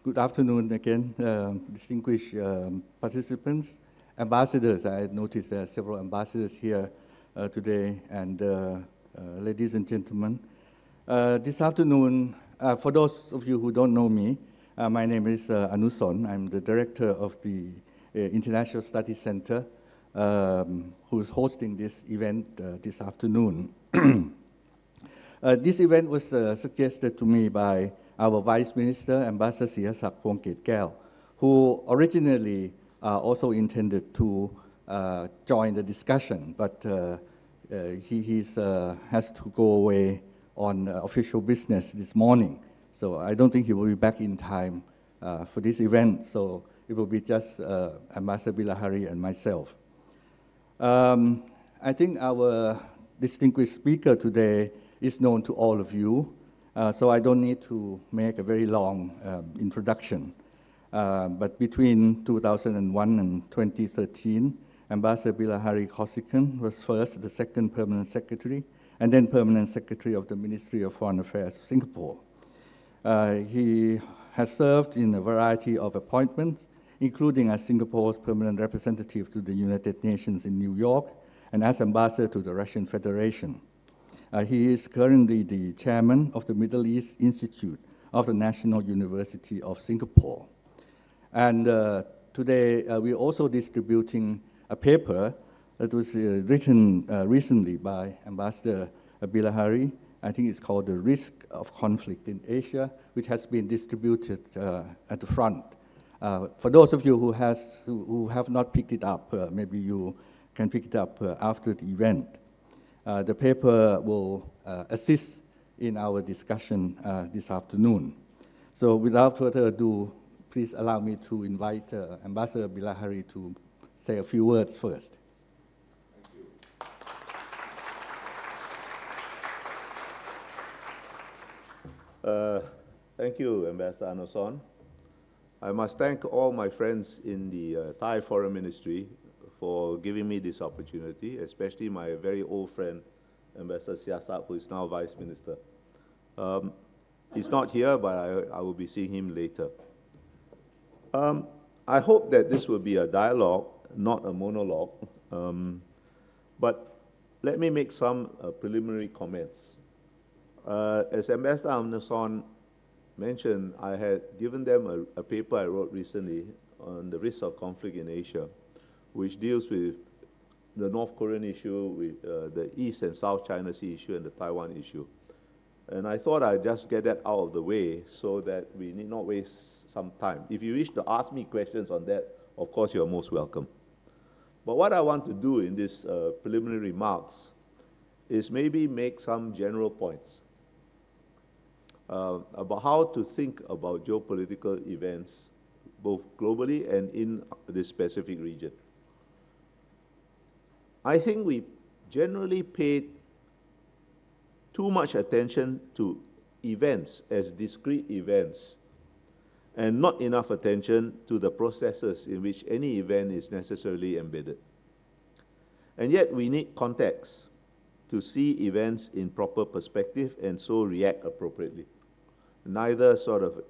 Good afternoon again, distinguished participants, ambassadors. I noticed there are several ambassadors here today, and ladies and gentlemen. This afternoon, for those of you who don't know me, my name is Anuson. I'm the director of the International Studies Center, who's hosting this event this afternoon. This event was suggested to me by our Vice Minister, Ambassador Sihasak Phuongketkaew, who originally also intended to join the discussion, but he has to go away on official business this morning. So I don't think he will be back in time for this event, so it will be just Ambassador Bilahari and myself. I think our distinguished speaker today is known to all of you, so I don't need to make a very long introduction. But between 2001 and 2013, Ambassador Bilahari Kausikan was first the second permanent secretary, and then permanent secretary of the Ministry of Foreign Affairs of Singapore. He has served in a variety of appointments, including as Singapore's permanent representative to the United Nations in New York and as ambassador to the Russian Federation. He is currently the chairman of the Middle East Institute of the National University of Singapore. And today, we're also distributing a paper that was written recently by Ambassador Bilahari. I think it's called The Risk of Conflict in Asia, which has been distributed at the front. For those of you who have not picked it up, maybe you can pick it up after the event. The paper will assist in our discussion this afternoon. So without further ado, please allow me to invite Ambassador Bilahari to say a few words first. Thank you, Ambassador Anuson. I must thank all my friends in the Thai Foreign Ministry for giving me this opportunity, especially my very old friend, Ambassador Sihasak, who is now Vice Minister. He's not here, but I will be seeing him later. I hope that this will be a dialogue, not a monologue, but let me make some preliminary comments. As Ambassador Anuson mentioned, I had given them a paper I wrote recently on the risk of conflict in Asia, which deals with the North Korean issue, with the East and South China Sea issue, and the Taiwan issue. And I thought I'd just get that out of the way so that we need not waste some time. If you wish to ask me questions on that, of course, you're most welcome. But what I want to do in these preliminary remarks is maybe make some general points about how to think about geopolitical events, both globally and in this specific region. I think we generally pay too much attention to events as discrete events and not enough attention to the processes in which any event is necessarily embedded. And yet we need context to see events in proper perspective and so react appropriately, neither sort of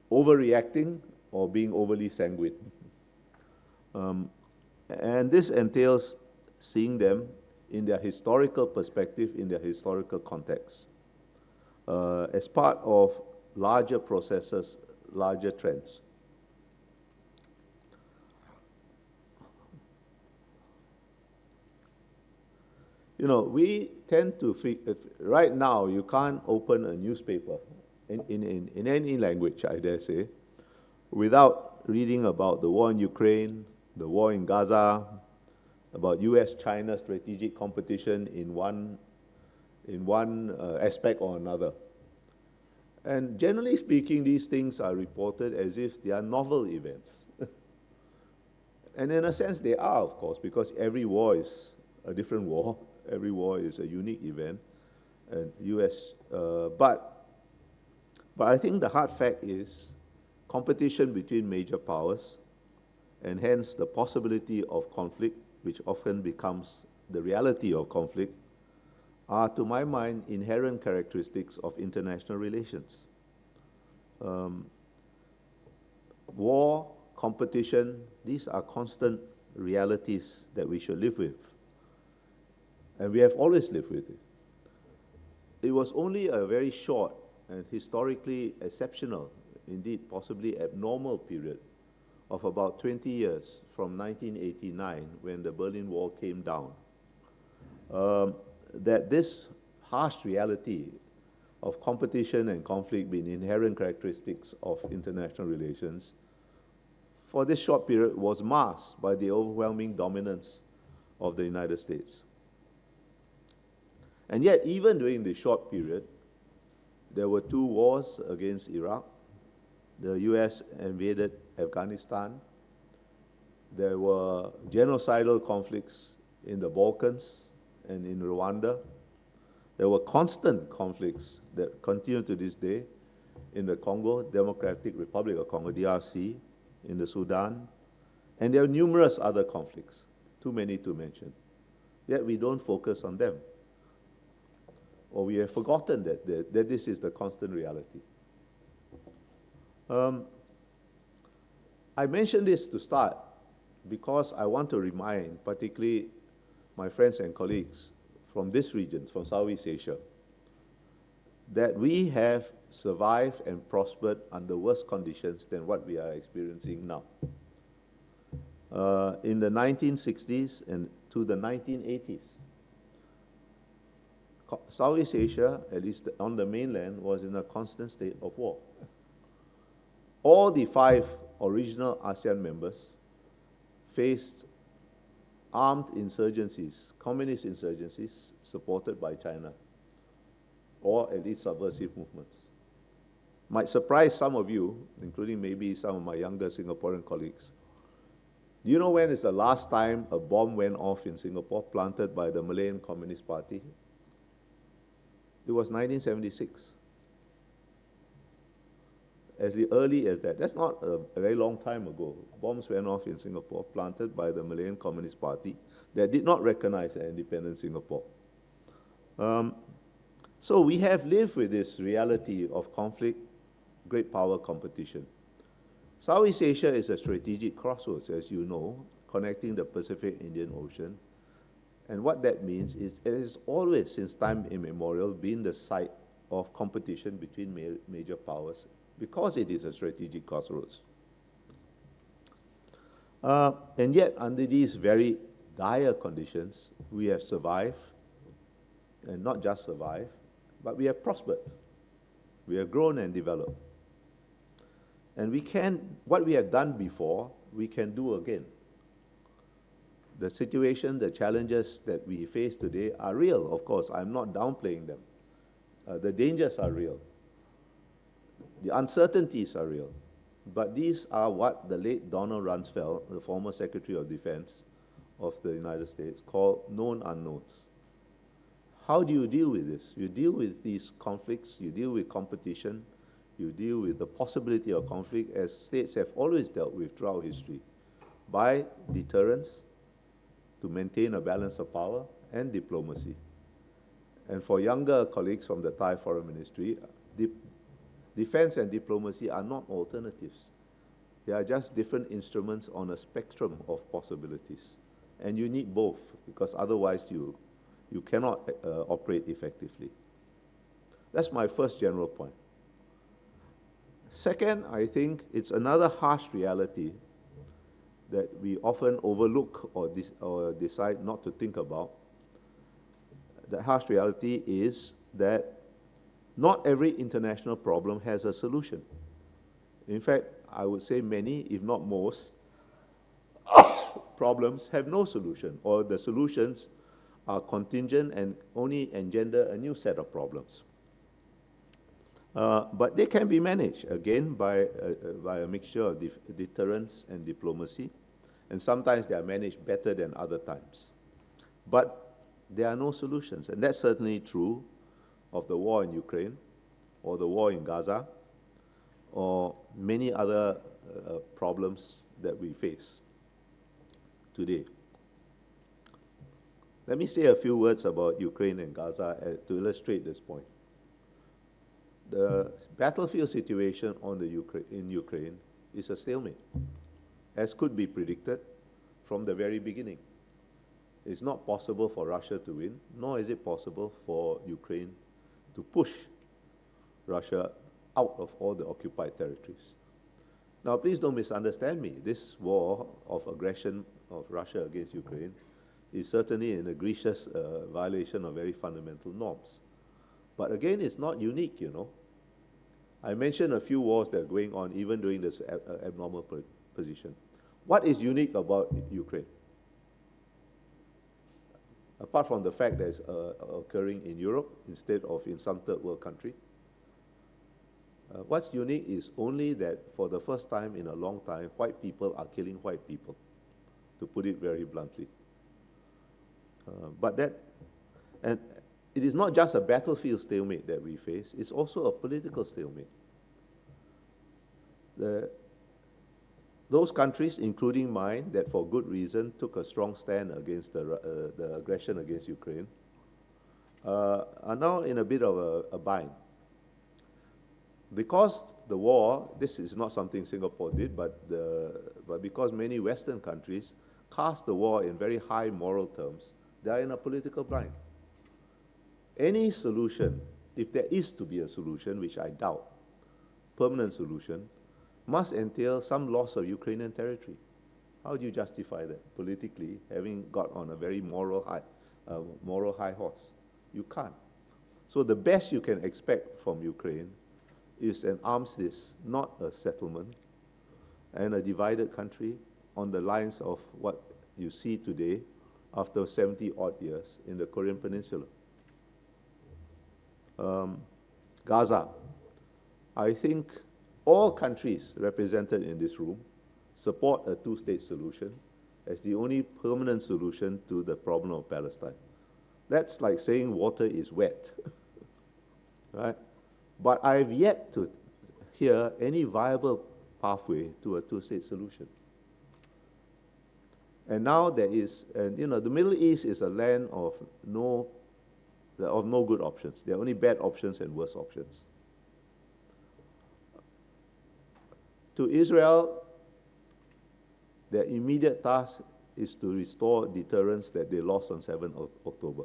overreacting or being overly sanguine. And this entails seeing them in their historical perspective, in their historical context, as part of larger processes, larger trends. You know, we tend to, right now, you can't open a newspaper in any language, I dare say, without reading about the war in Ukraine, the war in Gaza, about US-China strategic competition in one aspect or another. And generally speaking, these things are reported as if they are novel events. And in a sense, they are, of course, because every war is a different war. Every war is a unique event. And but I think the hard fact is competition between major powers, and hence the possibility of conflict, which often becomes the reality of conflict, are, to my mind, inherent characteristics of international relations. War, competition, these are constant realities that we should live with. And we have always lived with it. It was only a very short and historically exceptional, indeed possibly abnormal period of about 20 years from 1989, when the Berlin Wall came down, that this harsh reality of competition and conflict being inherent characteristics of international relations, for this short period was masked by the overwhelming dominance of the United States. And yet, even during this short period, there were 2 wars against Iraq. The US invaded Afghanistan. There were genocidal conflicts in the Balkans and in Rwanda. There were constant conflicts that continue to this day in the Congo, Democratic Republic of Congo, DRC, in the Sudan. And there are numerous other conflicts, too many to mention. Yet we don't focus on them. Or we have forgotten that this is the constant reality. I mention this to start because I want to remind, particularly my friends and colleagues from this region, from Southeast Asia, that we have survived and prospered under worse conditions than what we are experiencing now. In the 1960s and to the 1980s, Southeast Asia, at least on the mainland, was in a constant state of war. All the 5 original ASEAN members faced armed insurgencies, communist insurgencies supported by China, or at least subversive movements. Might surprise some of you, including maybe some of my younger Singaporean colleagues. Do you know when is the last time a bomb went off in Singapore planted by the Malayan Communist Party? It was 1976. As early as that. That's not a very long time ago. Bombs went off in Singapore, planted by the Malayan Communist Party that did not recognize an independent Singapore. So we have lived with this reality of conflict, great power competition. Southeast Asia is a strategic crossroads, as you know, connecting the Pacific Indian Ocean. And what that means is it has always, since time immemorial, been the site of competition between major powers because it is a strategic crossroads. And yet, under these very dire conditions, we have survived, and not just survived, but we have prospered. We have grown and developed. And what we have done before, we can do again. The situation, the challenges that we face today are real, of course. I'm not downplaying them. The dangers are real. The uncertainties are real. But these are what the late Donald Rumsfeld, the former Secretary of Defense of the United States, called known unknowns. How do you deal with this? You deal with these conflicts, you deal with competition, you deal with the possibility of conflict, as states have always dealt with throughout history, by deterrence, to maintain a balance of power, and diplomacy. And for younger colleagues from the Thai Foreign Ministry, defense and diplomacy are not alternatives. They are just different instruments on a spectrum of possibilities. And you need both, because otherwise you cannot operate effectively. That's my first general point. Second, I think it's another harsh reality that we often overlook or decide not to think about. The harsh reality is that not every international problem has a solution. In fact, I would say many, if not most, problems have no solution, or the solutions are contingent and only engender a new set of problems. But they can be managed, again, by a mixture of deterrence and diplomacy, and sometimes they are managed better than other times. But there are no solutions, and that's certainly true of the war in Ukraine, or the war in Gaza, or many other problems that we face today. Let me say a few words about Ukraine and Gaza to illustrate this point. The battlefield situation in Ukraine is a stalemate, as could be predicted from the very beginning. It's not possible for Russia to win, nor is it possible for Ukraine to push Russia out of all the occupied territories. Now, please don't misunderstand me. This war of aggression of Russia against Ukraine is certainly an egregious violation of very fundamental norms. But again, it's not unique, you know. I mentioned a few wars that are going on even during this abnormal position. What is unique about Ukraine? Apart from the fact that it's occurring in Europe instead of in some third world country, what's unique is only that for the first time in a long time, white people are killing white people, to put it very bluntly. And it is not just a battlefield stalemate that we face, it's also a political stalemate. Those countries, including mine, that for good reason took a strong stand against the aggression against Ukraine, are now in a bit of a bind. Because the war, this is not something Singapore did, but because many Western countries cast the war in very high moral terms, they are in a political bind. Any solution, if there is to be a solution, which I doubt, permanent solution, must entail some loss of Ukrainian territory. How do you justify that politically, having got on a very moral high horse? You can't. So the best you can expect from Ukraine is an armistice, not a settlement, and a divided country on the lines of what you see today after 70-odd years in the Korean Peninsula. Gaza. I think all countries represented in this room support a two-state solution as the only permanent solution to the problem of Palestine. That's like saying water is wet, right? But I've yet to hear any viable pathway to a two-state solution. And now there is, and you know, the Middle East is a land of no good options. There are only bad options and worse options. To Israel, their immediate task is to restore deterrence that they lost on 7th October.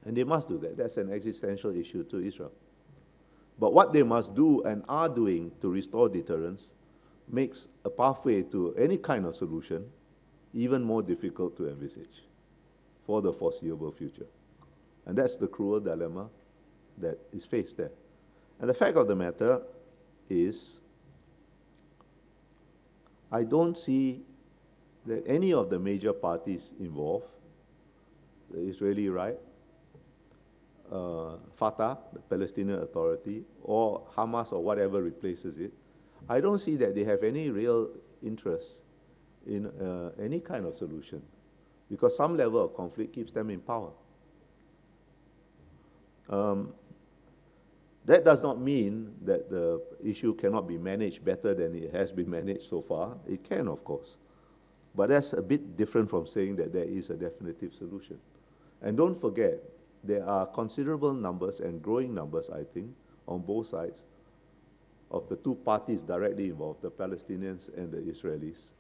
And they must do that. That's an existential issue to Israel. But what they must do and are doing to restore deterrence makes a pathway to any kind of solution even more difficult to envisage for the foreseeable future. And that's the cruel dilemma that is faced there. And the fact of the matter is, I don't see that any of the major parties involved, the Israeli right, Fatah, the Palestinian Authority, or Hamas or whatever replaces it, I don't see that they have any real interest in any kind of solution, because some level of conflict keeps them in power. That does not mean that the issue cannot be managed better than it has been managed so far. It can, of course. But that's a bit different from saying that there is a definitive solution. And don't forget, there are considerable numbers and growing numbers, I think, on both sides of the two parties directly involved, the Palestinians and the Israelis,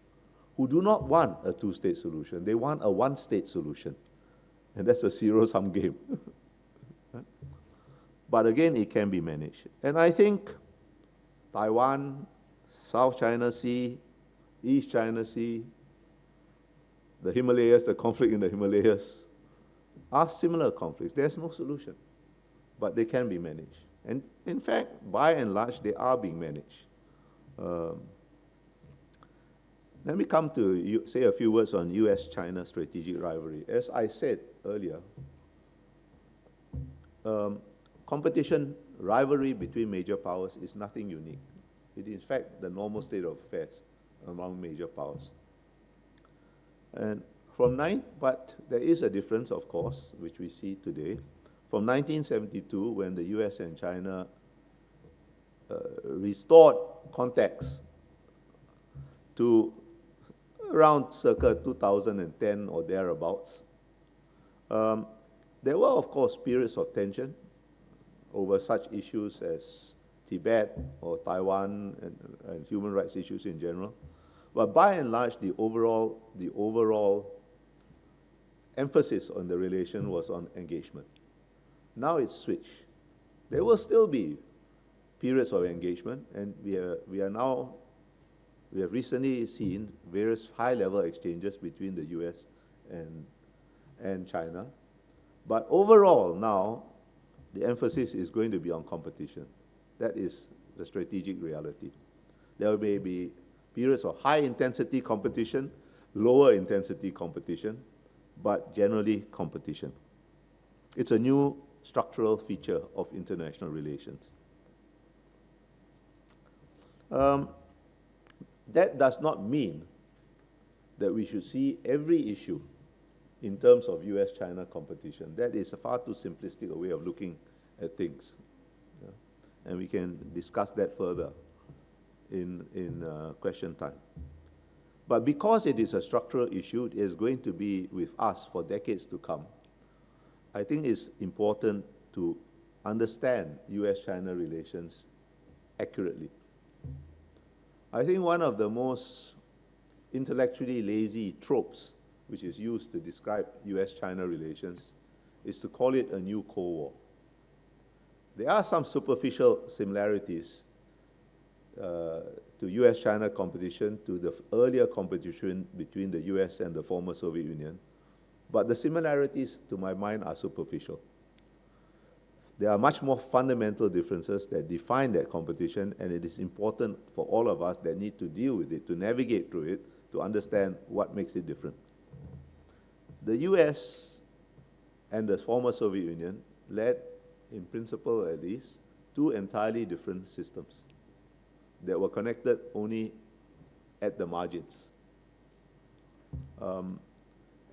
who do not want a two-state solution. They want a one-state solution. And that's a zero-sum game. But again, it can be managed. And I think Taiwan, South China Sea, East China Sea, the Himalayas, the conflict in the Himalayas, are similar conflicts. There's no solution, but they can be managed. And in fact, by and large, they are being managed. Let me come to say a few words on US-China strategic rivalry. As I said earlier, competition, rivalry between major powers is nothing unique. It is, in fact, the normal state of affairs among major powers. But there is a difference, of course, which we see today. From 1972, when the US and China restored contacts to around circa 2010 or thereabouts, there were, of course, periods of tension over such issues as Tibet or Taiwan and human rights issues in general. But by and large, the overall emphasis on the relation was on engagement. Now it's switched. There will still be periods of engagement, and we have recently seen various high-level exchanges between the US and China. But overall now, the emphasis is going to be on competition. That is the strategic reality. There may be periods of high-intensity competition, lower-intensity competition, but generally competition. It's a new structural feature of international relations. That does not mean that we should see every issue in terms of US-China competition. That is a far too simplistic a way of looking at things. Yeah? And we can discuss that further in question time. But because it is a structural issue, it is going to be with us for decades to come. I think it's important to understand US-China relations accurately. I think one of the most intellectually lazy tropes which is used to describe US-China relations is to call it a new Cold War. There are some superficial similarities to US-China competition, to the earlier competition between the US and the former Soviet Union, but the similarities, to my mind, are superficial. There are much more fundamental differences that define that competition, and it is important for all of us that need to deal with it, to navigate through it, to understand what makes it different. The US and the former Soviet Union led, in principle at least, two entirely different systems that were connected only at the margins.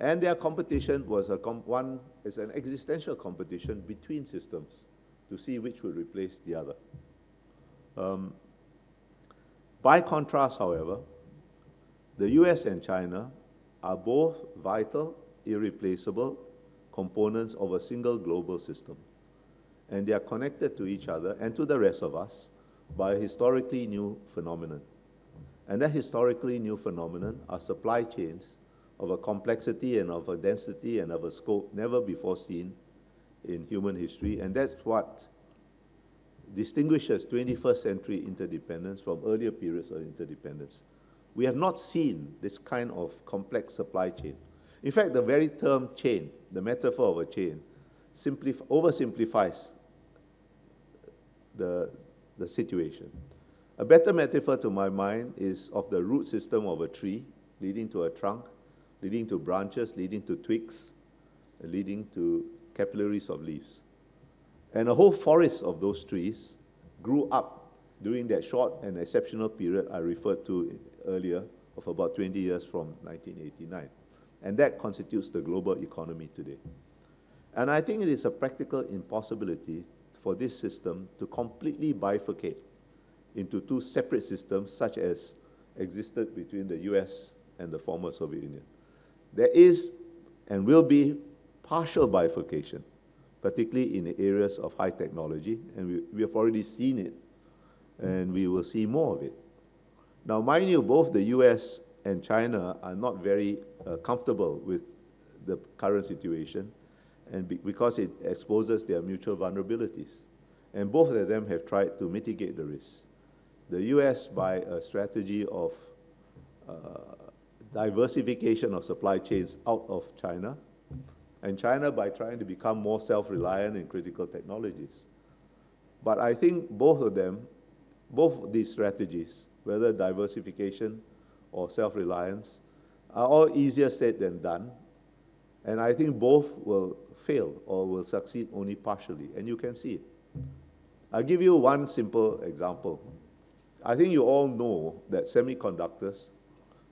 And their competition was an existential competition between systems to see which would replace the other. By contrast, however, the US and China are both vital, irreplaceable components of a single global system. And they are connected to each other and to the rest of us by a historically new phenomenon. And that historically new phenomenon are supply chains of a complexity and of a density and of a scope never before seen in human history. And that's what distinguishes 21st century interdependence from earlier periods of interdependence. We have not seen this kind of complex supply chain. In fact, the very term chain, the metaphor of a chain, oversimplifies the situation. A better metaphor to my mind is of the root system of a tree, leading to a trunk, leading to branches, leading to twigs, and leading to capillaries of leaves. And a whole forest of those trees grew up during that short and exceptional period I referred to earlier of about 20 years from 1989. And that constitutes the global economy today. And I think it is a practical impossibility for this system to completely bifurcate into two separate systems such as existed between the US and the former Soviet Union. There is and will be partial bifurcation, particularly in the areas of high technology, and we have already seen it, and we will see more of it. Now, mind you, both the US and China are not very comfortable with the current situation, and because it exposes their mutual vulnerabilities. And both of them have tried to mitigate the risk. The US by a strategy of diversification of supply chains out of China, and China by trying to become more self-reliant in critical technologies. But I think both of these strategies, whether diversification or self-reliance, are all easier said than done. And I think both will fail or will succeed only partially, and you can see it. I'll give you one simple example. I think you all know that semiconductors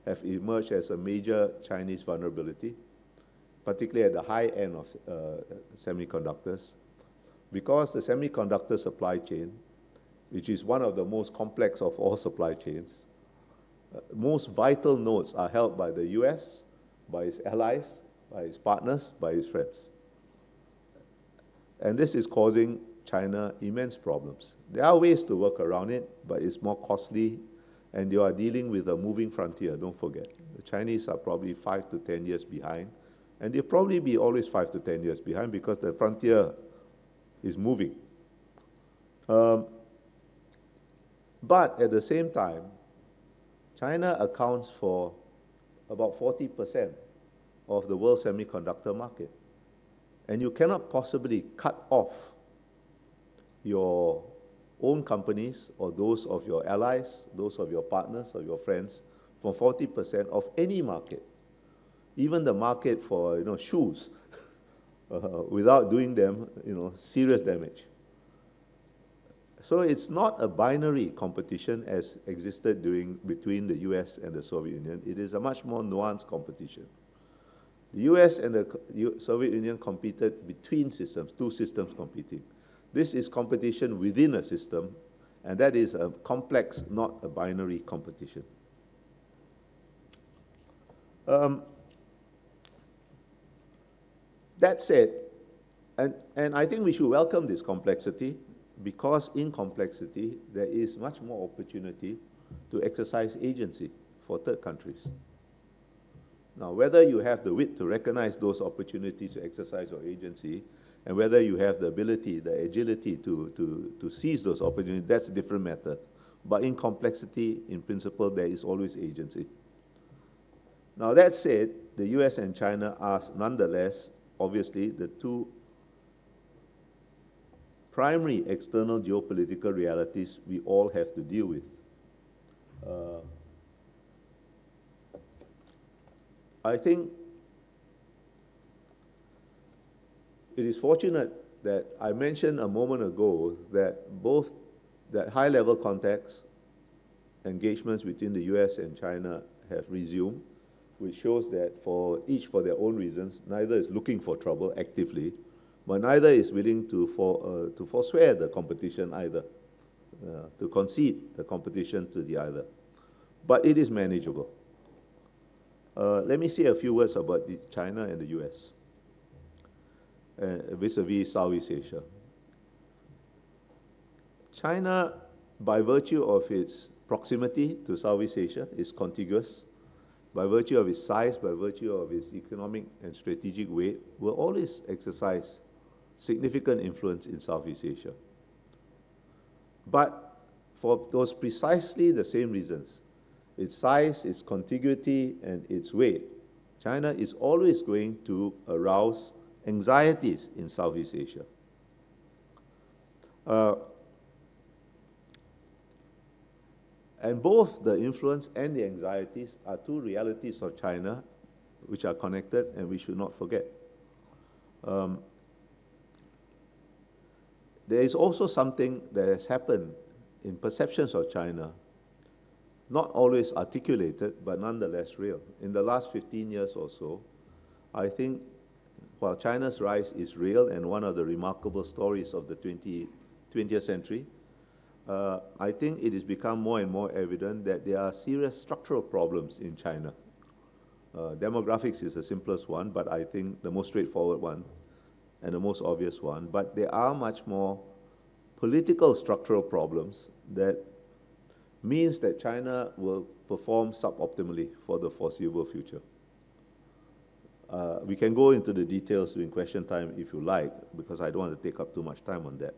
have emerged as a major Chinese vulnerability, particularly at the high end of semiconductors, because the semiconductor supply chain, which is one of the most complex of all supply chains, most vital nodes are held by the US, by its allies, by its partners, by its friends. And this is causing China immense problems. There are ways to work around it, but it's more costly, and you are dealing with a moving frontier, don't forget. The Chinese are probably 5 to 10 years behind, and they'll probably be always 5 to 10 years behind because the frontier is moving. But at the same time, China accounts for about 40% of the world semiconductor market. And you cannot possibly cut off your own companies or those of your allies, those of your partners or your friends from 40% of any market, even the market for shoes, without doing them serious damage. So it's not a binary competition as existed between the US and the Soviet Union. It is a much more nuanced competition. The US and the Soviet Union competed between systems, two systems competing. This is competition within a system, and that is a complex, not a binary competition. That said, and I think we should welcome this complexity, because in complexity, there is much more opportunity to exercise agency for third countries. Now, whether you have the wit to recognize those opportunities to exercise your agency, and whether you have the ability, the agility to seize those opportunities, that's a different matter. But in complexity, in principle, there is always agency. Now, that said, the US and China are nonetheless, obviously, the two primary external geopolitical realities we all have to deal with. I think it is fortunate that I mentioned a moment ago that both that high-level contacts, engagements between the US and China have resumed, which shows that each for their own reasons, neither is looking for trouble actively, but neither is willing to forswear the competition either, to concede the competition to the other. But it is manageable. Let me say a few words about China and the US vis-a-vis Southeast Asia. China, by virtue of its proximity to Southeast Asia, is contiguous. By virtue of its size, by virtue of its economic and strategic weight, will always exercise significant influence in Southeast Asia. But for those precisely the same reasons, its size, its contiguity, and its weight, China is always going to arouse anxieties in Southeast Asia. And both the influence and the anxieties are two realities of China which are connected and we should not forget. There is also something that has happened in perceptions of China, not always articulated, but nonetheless real. In the last 15 years or so, I think while China's rise is real and one of the remarkable stories of the 20th century, I think it has become more and more evident that there are serious structural problems in China. Demographics is the simplest one, but I think the most straightforward one and the most obvious one. But there are much more political structural problems that means that China will perform suboptimally for the foreseeable future. We can go into the details during question time if you like, because I don't want to take up too much time on that.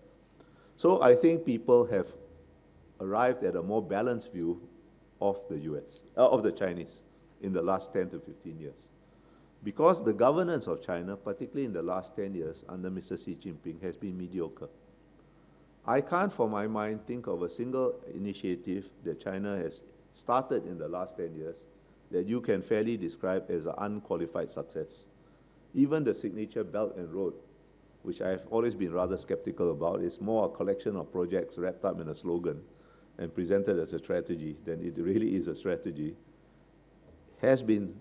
So I think people have arrived at a more balanced view of the of the Chinese in the last 10 to 15 years. Because the governance of China, particularly in the last 10 years under Mr. Xi Jinping, has been mediocre. I can't, for my mind, think of a single initiative that China has started in the last 10 years that you can fairly describe as an unqualified success. Even the signature Belt and Road, which I have always been rather skeptical about, is more a collection of projects wrapped up in a slogan and presented as a strategy than it really is a strategy, has been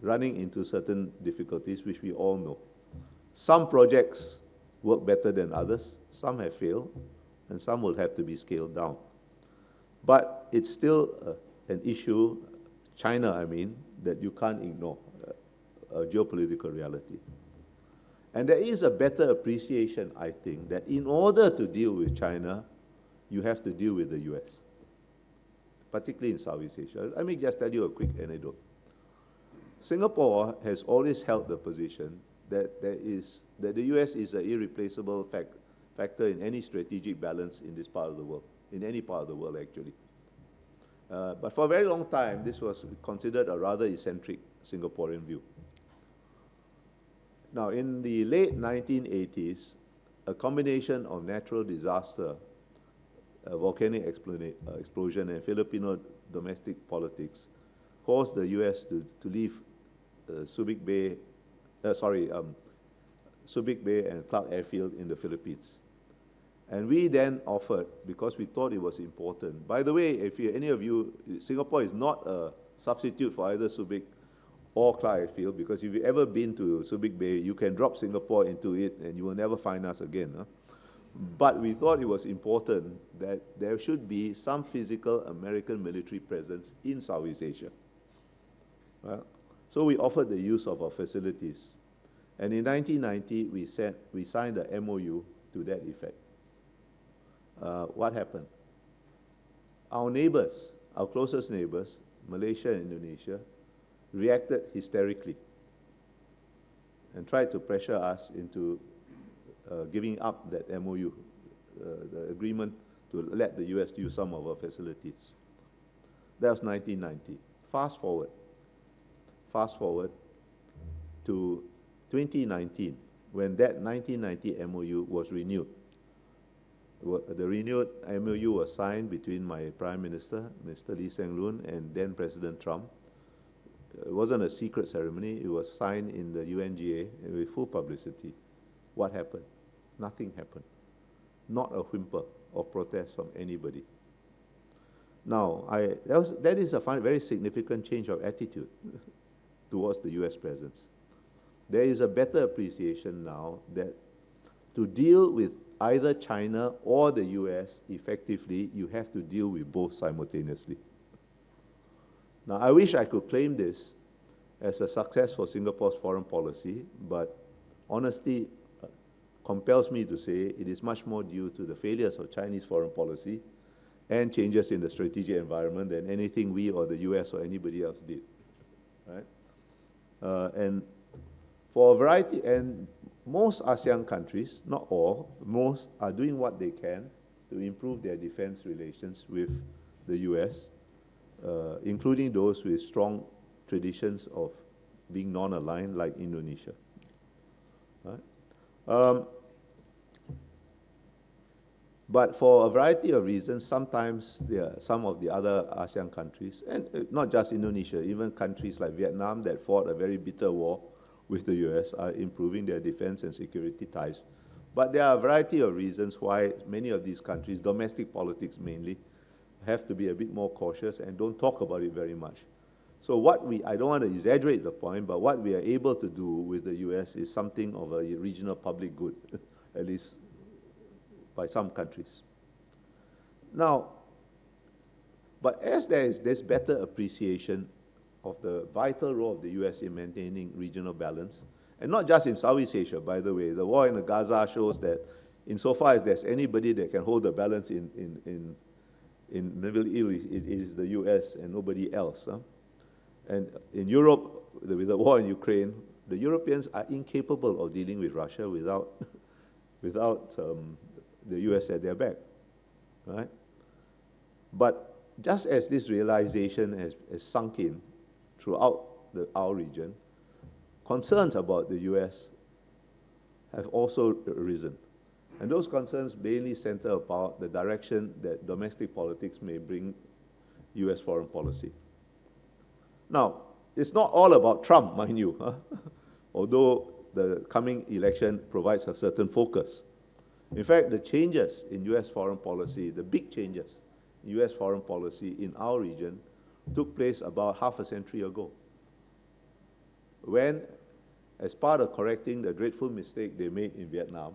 running into certain difficulties, which we all know. Some projects work better than others, some have failed, and some will have to be scaled down. But it's still an issue, China I mean, that you can't ignore, a geopolitical reality. And there is a better appreciation, I think, that in order to deal with China, you have to deal with the US, particularly in Southeast Asia. Let me just tell you a quick anecdote. Singapore has always held the position that the US is an irreplaceable factor in any strategic balance in this part of the world, in any part of the world, actually. But for a very long time, this was considered a rather eccentric Singaporean view. Now, in the late 1980s, a combination of natural disaster, volcanic explosion, and Filipino domestic politics caused the US to leave Subic Bay and Clark Airfield in the Philippines. And we then offered, because we thought it was important. By the way, if any of you, Singapore is not a substitute for either Subic or Clark Airfield, because if you've ever been to Subic Bay, you can drop Singapore into it and you will never find us again. Huh? But we thought it was important that there should be some physical American military presence in Southeast Asia. So we offered the use of our facilities. And in 1990, we signed a MOU to that effect. What happened? Our neighbors, our closest neighbors, Malaysia and Indonesia, reacted hysterically and tried to pressure us into giving up that MOU, the agreement to let the US use some of our facilities. That was 1990. Fast forward to 2019, when that 1990 MOU was renewed. The renewed MOU was signed between my Prime Minister, Mr. Lee Hsien Loong, and then President Trump. It wasn't a secret ceremony. It was signed in the UNGA with full publicity. What happened? Nothing happened. Not a whimper of protest from anybody. Now, that is a very significant change of attitude towards the US presence. There is a better appreciation now that to deal with either China or the US effectively, you have to deal with both simultaneously. Now, I wish I could claim this as a success for Singapore's foreign policy, but honesty compels me to say it is much more due to the failures of Chinese foreign policy and changes in the strategic environment than anything we or the US or anybody else did. Right? And for a variety, and most ASEAN countries, not all, most are doing what they can to improve their defense relations with the US, including those with strong traditions of being non-aligned, like Indonesia. Right? But for a variety of reasons, sometimes some of the other ASEAN countries, and not just Indonesia, even countries like Vietnam that fought a very bitter war with the US, are improving their defense and security ties. But there are a variety of reasons why many of these countries, domestic politics mainly, have to be a bit more cautious and don't talk about it very much. So I don't want to exaggerate the point, but what we are able to do with the US is something of a regional public good, at least by some countries. Now, but as there is this better appreciation of the vital role of the US in maintaining regional balance, and not just in Southeast Asia, by the way, the war in Gaza shows that insofar as there's anybody that can hold the balance in the Middle East, it is the US and nobody else. Huh? And in Europe, with the war in Ukraine, the Europeans are incapable of dealing with Russia without the US at their back, right? But just as this realization has sunk in throughout our region, concerns about the US have also arisen. And those concerns mainly center about the direction that domestic politics may bring US foreign policy. Now, it's not all about Trump, mind you, huh? Although the coming election provides a certain focus. In fact, the changes in US foreign policy, the big changes in US foreign policy in our region took place about half a century ago, when, as part of correcting the dreadful mistake they made in Vietnam,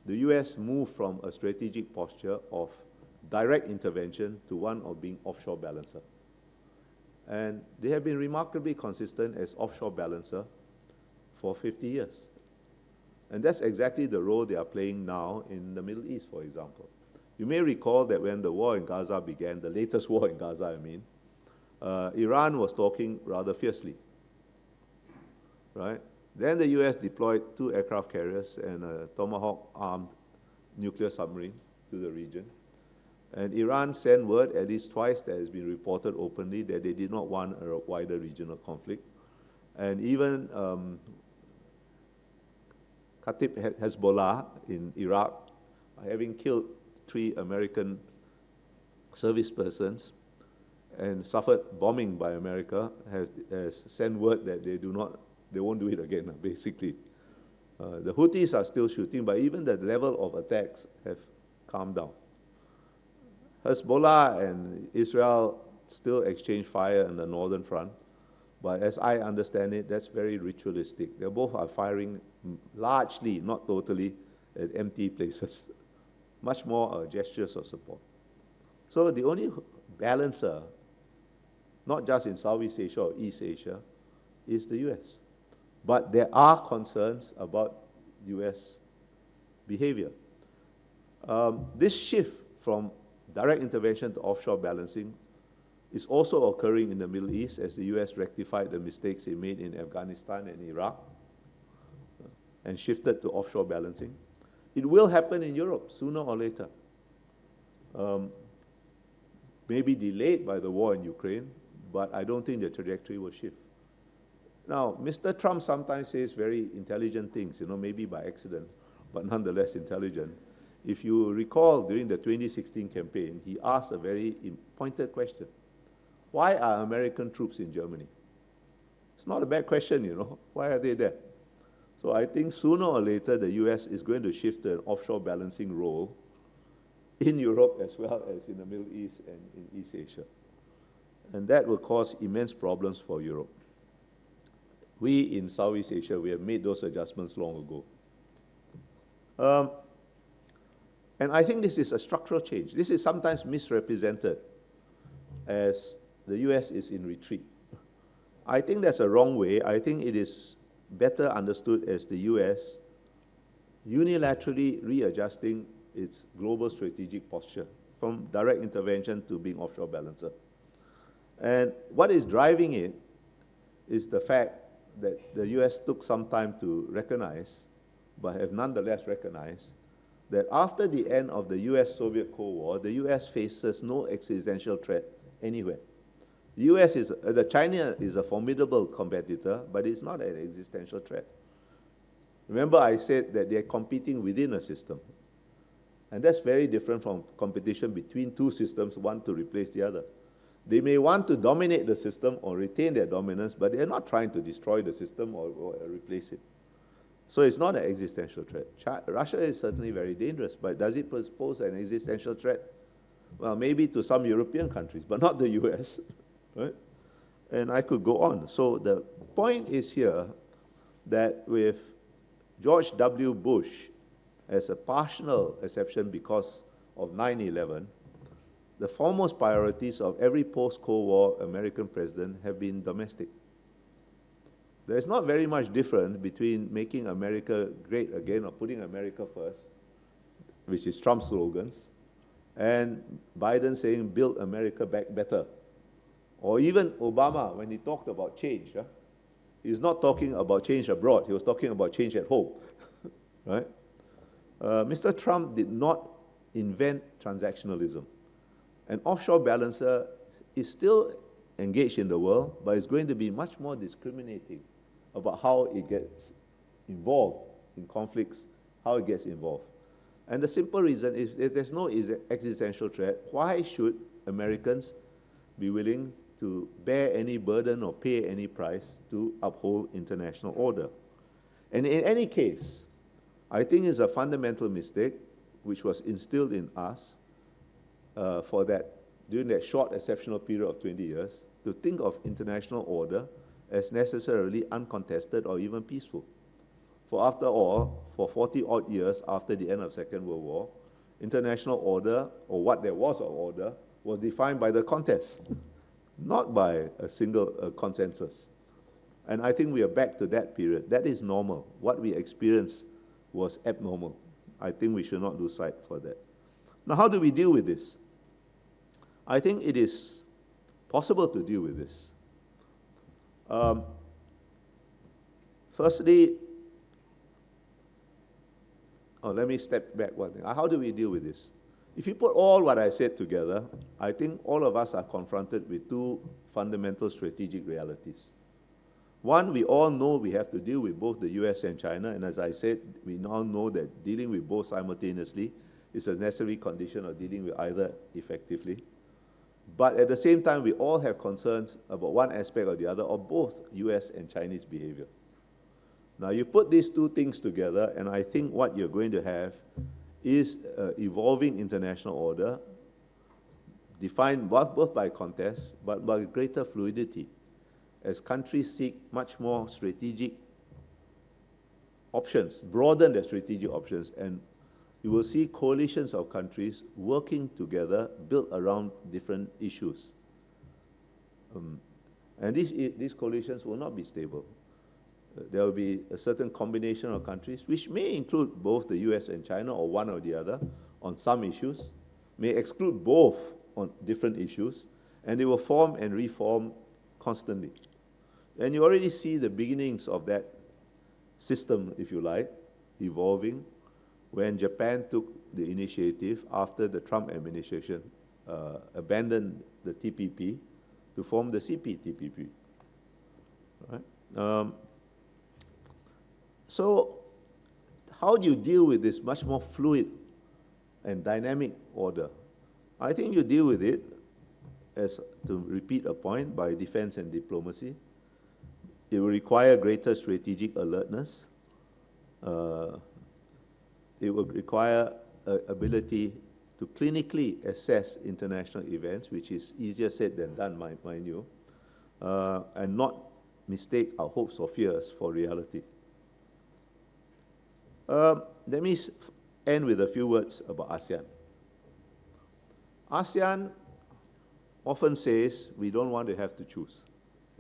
the US moved from a strategic posture of direct intervention to one of being offshore balancer. And they have been remarkably consistent as offshore balancer for 50 years. And that's exactly the role they are playing now in the Middle East, for example. You may recall that when the war in Gaza began, the latest war in Gaza, I mean, Iran was talking rather fiercely, right? Then the US deployed 2 aircraft carriers and a Tomahawk-armed nuclear submarine to the region. And Iran sent word at least twice, that has been reported openly, that they did not want a wider regional conflict. And even Kataib Hezbollah in Iraq, having killed 3 American service persons and suffered bombing by America, has sent word that they won't do it again, basically. The Houthis are still shooting, but even the level of attacks have calmed down. Hezbollah and Israel still exchange fire on the northern front, but as I understand it, that's very ritualistic. They both are firing largely, not totally, at empty places. Much more gestures of support. So the only balancer, not just in Southeast Asia or East Asia, is the US. But there are concerns about US behavior. This shift from direct intervention to offshore balancing is also occurring in the Middle East as the US rectified the mistakes it made in Afghanistan and Iraq and shifted to offshore balancing. It will happen in Europe sooner or later. Maybe delayed by the war in Ukraine, but I don't think the trajectory will shift. Now, Mr. Trump sometimes says very intelligent things, maybe by accident, but nonetheless intelligent. If you recall, during the 2016 campaign, he asked a very pointed question. Why are American troops in Germany? It's not a bad question, Why are they there? So I think sooner or later, the US is going to shift to an offshore balancing role in Europe as well as in the Middle East and in East Asia. And that will cause immense problems for Europe. We in Southeast Asia, we have made those adjustments long ago. And I think this is a structural change. This is sometimes misrepresented as the US is in retreat. I think that's a wrong way. I think it is better understood as the US unilaterally readjusting its global strategic posture from direct intervention to being offshore balancer. And what is driving it is the fact that the US took some time to recognize, but have nonetheless recognized, that after the end of the US-Soviet Cold War, the US faces no existential threat anywhere. China is a formidable competitor, but it's not an existential threat. Remember I said that they're competing within a system. And that's very different from competition between 2 systems, one to replace the other. They may want to dominate the system or retain their dominance, but they're not trying to destroy the system or replace it. So it's not an existential threat. Russia is certainly very dangerous, but does it pose an existential threat? Well, maybe to some European countries, but not the US, right? And I could go on. So the point is here that with George W. Bush as a partial exception because of 9/11, the foremost priorities of every post-Cold War American president have been domestic. There's not very much difference between making America great again or putting America first, which is Trump's slogans, and Biden saying, build America back better. Or even Obama, when he talked about change, he was not talking about change abroad, he was talking about change at home, right? Mr. Trump did not invent transactionalism. An offshore balancer is still engaged in the world, but it's going to be much more discriminating about how it gets involved in conflicts, how it gets involved. And the simple reason is if there's no existential threat, why should Americans be willing to bear any burden or pay any price to uphold international order? And in any case, I think it's a fundamental mistake which was instilled in us during that short exceptional period of 20 years, to think of international order as necessarily uncontested or even peaceful. For after all, for 40-odd years after the end of the Second World War, international order, or what there was of order, was defined by the contest, not by a single consensus. And I think we are back to that period. That is normal. What we experienced was abnormal. I think we should not lose sight for that. Now, how do we deal with this? I think it is possible to deal with this. Firstly, let me step back one thing. How do we deal with this? If you put all what I said together, I think all of us are confronted with two fundamental strategic realities. One, we all know we have to deal with both the US and China, and as I said, we now know that dealing with both simultaneously is a necessary condition of dealing with either effectively. But at the same time, we all have concerns about one aspect or the other of both US and Chinese behavior. Now, you put these two things together, and I think what you're going to have is evolving international order, defined both by contest, but by greater fluidity, as countries seek much more strategic options, broaden their strategic options, and you will see coalitions of countries working together, built around different issues. And these coalitions will not be stable. There will be a certain combination of countries, which may include both the US and China, or one or the other, on some issues, may exclude both on different issues, and they will form and reform constantly. And you already see the beginnings of that system, if you like, evolving, when Japan took the initiative after the Trump administration abandoned the TPP to form the CPTPP. Right? So how do you deal with this much more fluid and dynamic order? I think you deal with it, as to repeat a point, by defense and diplomacy. It will require greater strategic alertness. It will require ability to clinically assess international events, which is easier said than done, mind you, and not mistake our hopes or fears for reality. Let me end with a few words about ASEAN. ASEAN often says we don't want to have to choose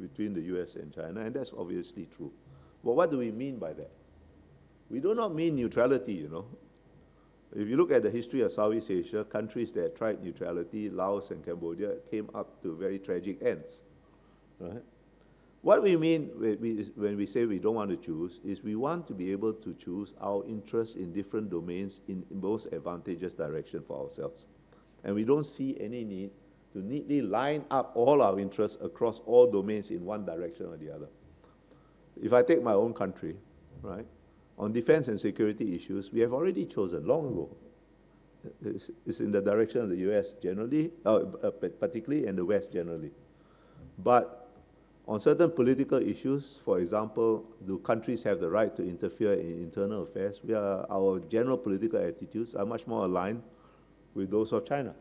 between the US and China, and that's obviously true. But what do we mean by that? We do not mean neutrality, you know. If you look at the history of Southeast Asia, countries that tried neutrality, Laos and Cambodia, came up to very tragic ends. Right? What we mean when we say we don't want to choose is we want to be able to choose our interests in different domains in most advantageous direction for ourselves. And we don't see any need to neatly line up all our interests across all domains in one direction or the other. If I take my own country, right, on defense and security issues, we have already chosen long ago. It's in the direction of the US generally, particularly, and the West generally. But on certain political issues, for example, do countries have the right to interfere in internal affairs? Our general political attitudes are much more aligned with those of China.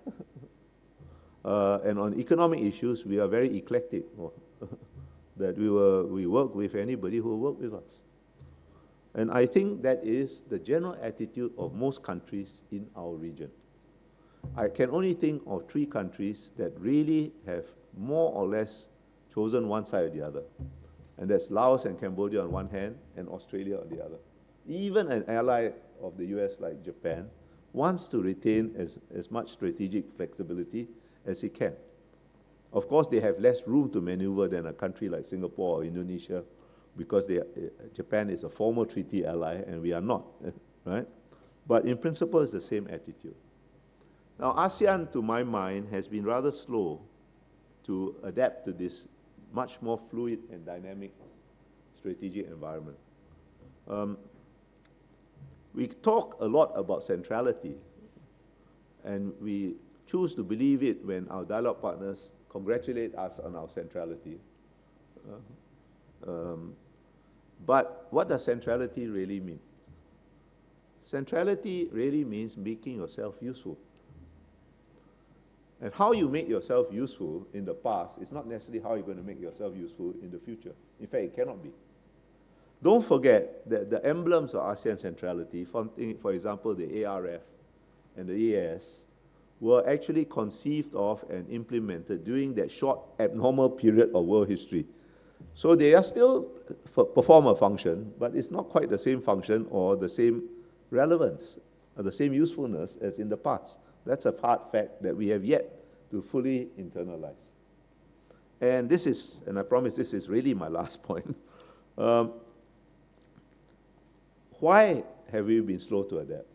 And on economic issues, we are very eclectic, that we work with anybody who will work with us. And I think that is the general attitude of most countries in our region. I can only think of 3 countries that really have more or less chosen one side or the other. And that's Laos and Cambodia on one hand, and Australia on the other. Even an ally of the US like Japan wants to retain as much strategic flexibility as it can. Of course, they have less room to maneuver than a country like Singapore or Indonesia, because Japan is a formal treaty ally and we are not, right? But in principle, it's the same attitude. Now, ASEAN, to my mind, has been rather slow to adapt to this much more fluid and dynamic strategic environment. We talk a lot about centrality, and we choose to believe it when our dialogue partners congratulate us on our centrality. But what does centrality really mean? Centrality really means making yourself useful. And how you make yourself useful in the past is not necessarily how you're going to make yourself useful in the future. In fact, it cannot be. Don't forget that the emblems of ASEAN centrality, for example, the ARF and the EAS, were actually conceived of and implemented during that short, abnormal period of world history. So they are still perform a function, but it's not quite the same function or the same relevance or the same usefulness as in the past. That's a hard fact that we have yet to fully internalize. And this is, and I promise this is really my last point. Why have we been slow to adapt?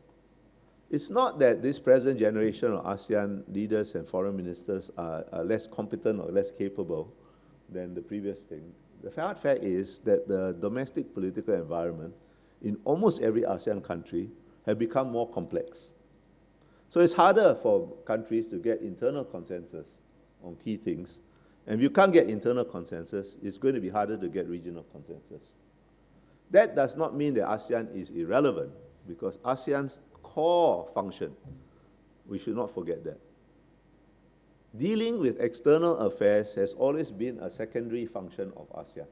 It's not that this present generation of ASEAN leaders and foreign ministers are less competent or less capable than the previous thing. The hard fact is that the domestic political environment in almost every ASEAN country have become more complex. So it's harder for countries to get internal consensus on key things. And if you can't get internal consensus, it's going to be harder to get regional consensus. That does not mean that ASEAN is irrelevant, because ASEAN's core function, we should not forget that. Dealing with external affairs has always been a secondary function of ASEAN.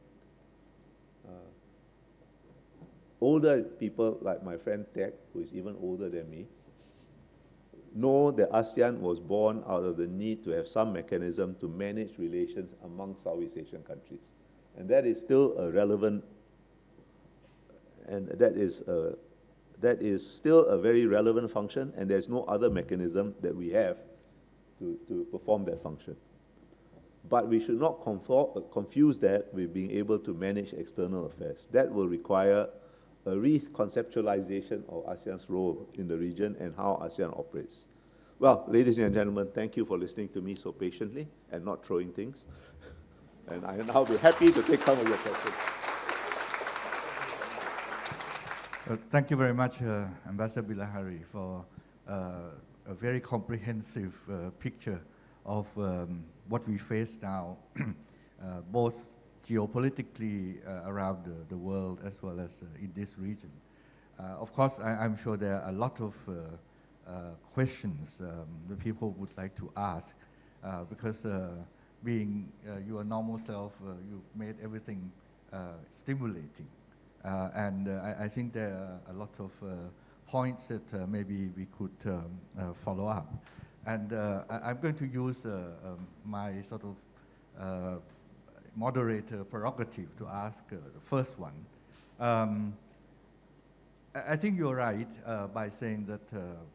Older people like my friend Tek, who is even older than me, know that ASEAN was born out of the need to have some mechanism to manage relations among Southeast Asian countries. And that is still a relevant, and that is still a very relevant function, and there's no other mechanism that we have to perform that function. But we should not confuse that with being able to manage external affairs. That will require a reconceptualization of ASEAN's role in the region and how ASEAN operates. Well, ladies and gentlemen, thank you for listening to me so patiently and not throwing things. And I will now be happy to take some of your questions. Thank you very much, Ambassador Bilahari, for a very comprehensive picture of what we face now, both geopolitically around the world as well as in this region. Of course, I'm sure there are a lot of questions that people would like to ask, because being your normal self, you've made everything stimulating. And I think there are a lot of points that maybe we could follow up. And I'm going to use my sort of moderator prerogative to ask the first one. I think you're right by saying that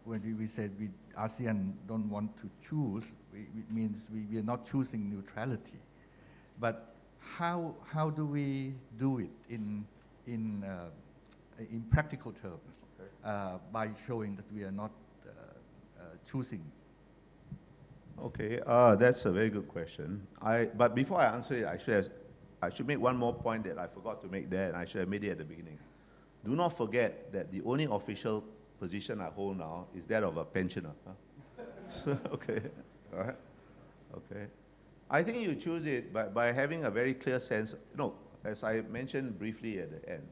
when we said ASEAN don't want to choose, it means we are not choosing neutrality. But how do we do it in practical terms, by showing that we are not choosing? Okay, that's a very good question. But before I answer it, I should make one more point that I forgot to make there, and I should have made it at the beginning. Do not forget that the only official position I hold now is that of a pensioner. Huh? So, okay, all right, okay. I think you choose it by having a very clear sense. As I mentioned briefly at the end,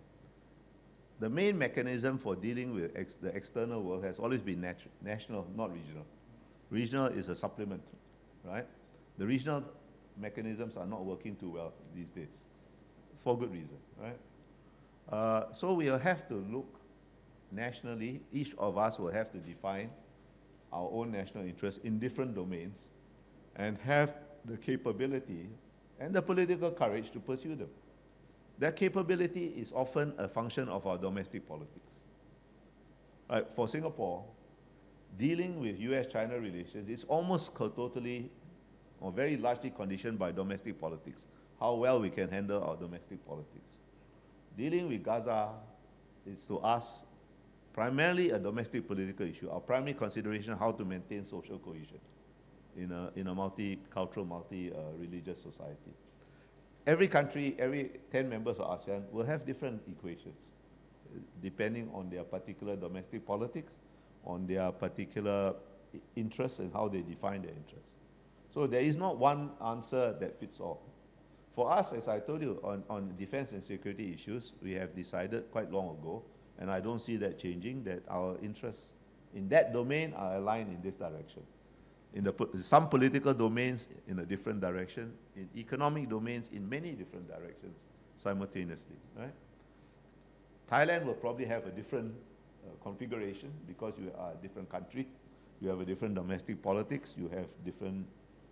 the main mechanism for dealing with the external world has always been national, not regional. Regional is a supplement, right? The regional mechanisms are not working too well these days, for good reason, right? So we'll have to look nationally. Each of us will have to define our own national interests in different domains and have the capability and the political courage to pursue them. That capability is often a function of our domestic politics. Right? For Singapore, dealing with US-China relations is almost totally or very largely conditioned by domestic politics, how well we can handle our domestic politics. Dealing with Gaza is, to us, primarily a domestic political issue. Our primary consideration is how to maintain social cohesion in a multicultural, multi-religious society. Every country, every 10 members of ASEAN will have different equations, depending on their particular domestic politics, on their particular interests and how they define their interests. So there is not one answer that fits all. For us, as I told you, on defense and security issues, we have decided quite long ago, and I don't see that changing, that our interests in that domain are aligned in this direction. In some political domains in a different direction, in economic domains in many different directions simultaneously, right? Thailand will probably have a different configuration because you are a different country, you have a different domestic politics, you have different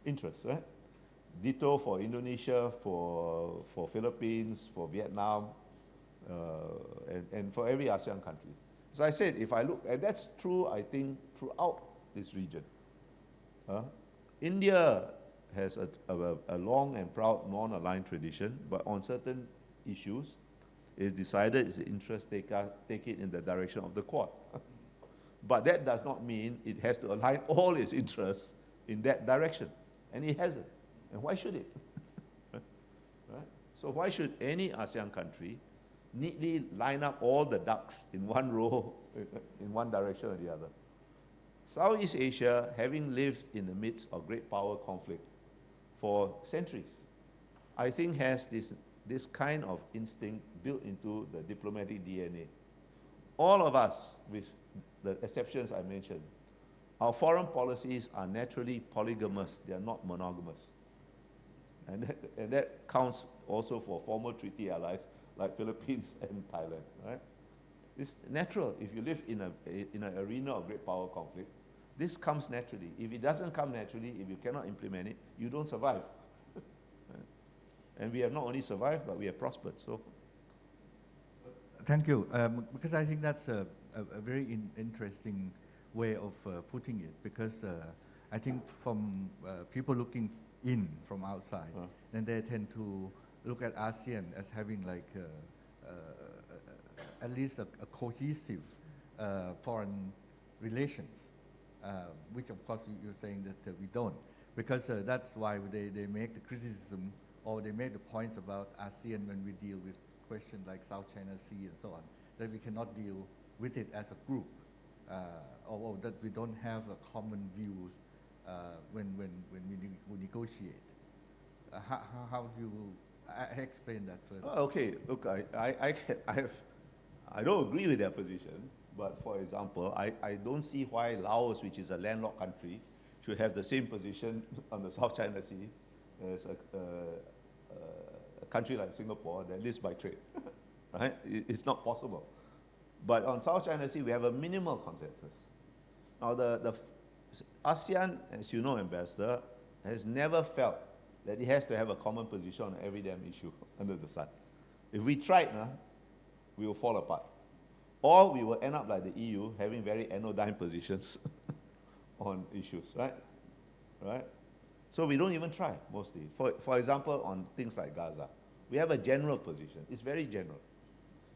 interests, right? Ditto for Indonesia, for Philippines, for Vietnam, and for every ASEAN country. As I said, if I look, and that's true, I think, throughout this region. India has a long and proud non-aligned tradition, but on certain issues, it's decided its interest take it in the direction of the Quad. But that does not mean it has to align all its interests in that direction. And it hasn't. And why should it? Right? So why should any ASEAN country neatly line up all the ducks in one row, in one direction or the other? Southeast Asia, having lived in the midst of great power conflict for centuries, I think has this kind of instinct built into the diplomatic DNA. All of us, with the exceptions I mentioned, our foreign policies are naturally polygamous, they are not monogamous. And that counts also for former treaty allies like Philippines and Thailand, right? It's natural. If you live in an arena of great power conflict, this comes naturally. If it doesn't come naturally, if you cannot implement it, you don't survive. Right? And we have not only survived, but we have prospered. So, thank you. Because I think that's a very interesting way of putting it. Because I think from people looking in from outside, then they tend to look at ASEAN as having like at least a cohesive foreign relations. Which of course you're saying that we don't, because that's why they make the criticism or they make the points about ASEAN when we deal with questions like South China Sea and so on, that we cannot deal with it as a group, or that we don't have a common views when we negotiate. How do you explain that further? oh, okay, look, I don't agree with their position. But for example, I don't see why Laos, which is a landlocked country, should have the same position on the South China Sea as a country like Singapore that lives by trade. Right? It's not possible. But on South China Sea, we have a minimal consensus. Now, the ASEAN, as you know, Ambassador, has never felt that it has to have a common position on every damn issue under the sun. If we tried, we will fall apart. Or we will end up like the EU, having very anodyne positions on issues, right? Right? So we don't even try, mostly. For example, on things like Gaza, we have a general position. It's very general.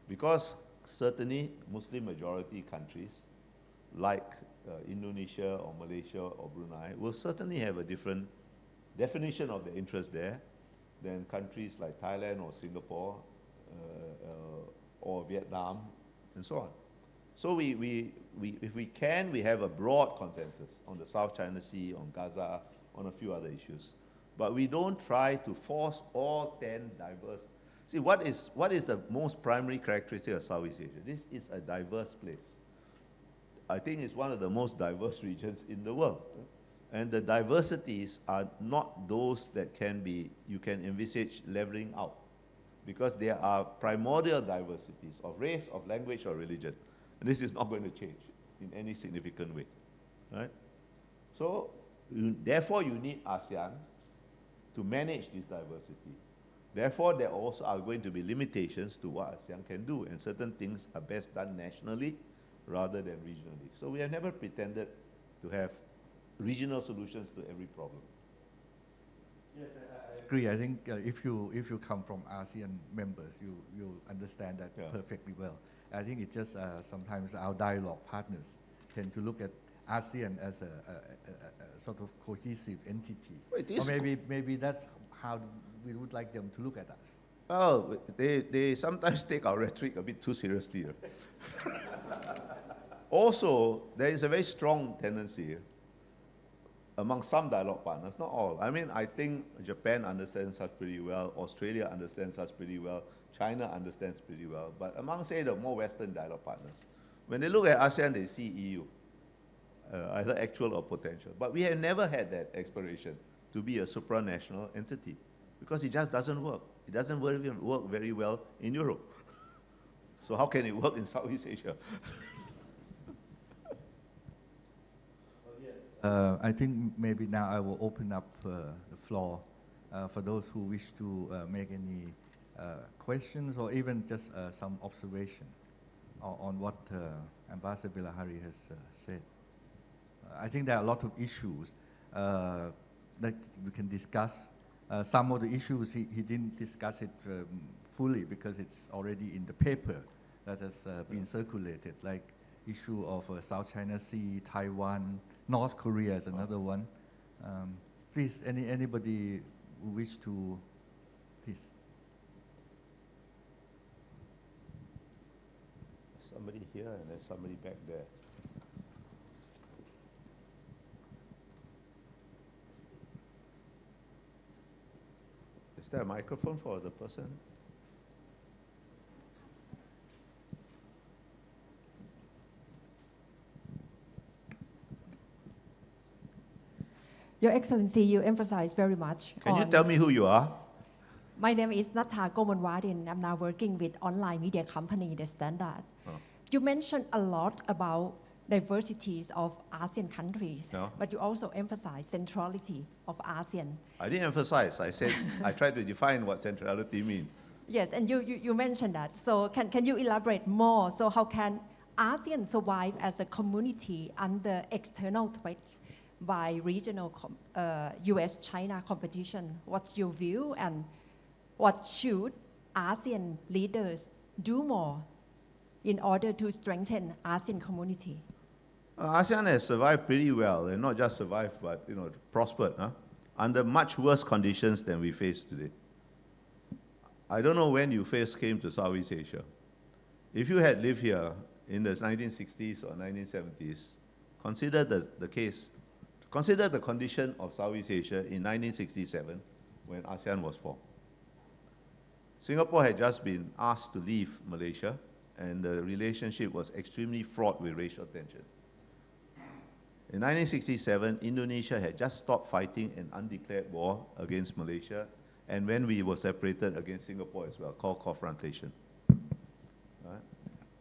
Because certainly Muslim majority countries, like Indonesia or Malaysia or Brunei, will certainly have a different definition of the interest there than countries like Thailand or Singapore or Vietnam, and so on. So if we can, we have a broad consensus on the South China Sea, on Gaza, on a few other issues. But we don't try to force all 10 diverse. See, what is the most primary characteristic of Southeast Asia? This is a diverse place. I think it's one of the most diverse regions in the world. And the diversities are not those that you can envisage leveling out, because there are primordial diversities of race, of language, or religion. And this is not going to change in any significant way, right? So, therefore, you need ASEAN to manage this diversity. Therefore, there also are going to be limitations to what ASEAN can do, and certain things are best done nationally rather than regionally. So we have never pretended to have regional solutions to every problem. Yes, I agree. I think if you come from ASEAN members, you understand that perfectly well. I think it's just sometimes our dialogue partners tend to look at ASEAN as a sort of cohesive entity. Or maybe that's how we would like them to look at us. Oh, they sometimes take our rhetoric a bit too seriously. Also, there is a very strong tendency among some dialogue partners, not all. I mean, I think Japan understands us pretty well, Australia understands us pretty well, China understands pretty well, but among, say, the more Western dialogue partners, when they look at ASEAN, they see EU, either actual or potential. But we have never had that aspiration to be a supranational entity, because it just doesn't work. It doesn't work very well in Europe. So how can it work in Southeast Asia? I think maybe now I will open up the floor for those who wish to make any questions or even just some observation on what Ambassador Bilahari has said. I think there are a lot of issues that we can discuss. Some of the issues he didn't discuss it fully because it's already in the paper that has been circulated, like issue of South China Sea, Taiwan, North Korea is another one. Please, anybody who wish to, please. Somebody here and there's somebody back there. Is there a microphone for the person? Your Excellency, you emphasize very much Can you on- tell me who you are? My name is Natha Gomonwadin. I'm now working with online media company, The Standard. Oh. You mentioned a lot about diversities of ASEAN countries, Yeah. but you also emphasize centrality of ASEAN. I didn't emphasize. I said I tried to define what centrality means. Yes, and you mentioned that. So can you elaborate more? So how can ASEAN survive as a community under external threats by regional US-China competition? What's your view, and what should ASEAN leaders do more in order to strengthen ASEAN community? ASEAN has survived pretty well, and not just survived, but prospered, under much worse conditions than we face today. I don't know when you first came to Southeast Asia. If you had lived here in the 1960s or 1970s, consider the case. Consider the condition of Southeast Asia in 1967 when ASEAN was formed. Singapore had just been asked to leave Malaysia, and the relationship was extremely fraught with racial tension. In 1967, Indonesia had just stopped fighting an undeclared war against Malaysia, and when we were separated against Singapore as well, called confrontation. Right?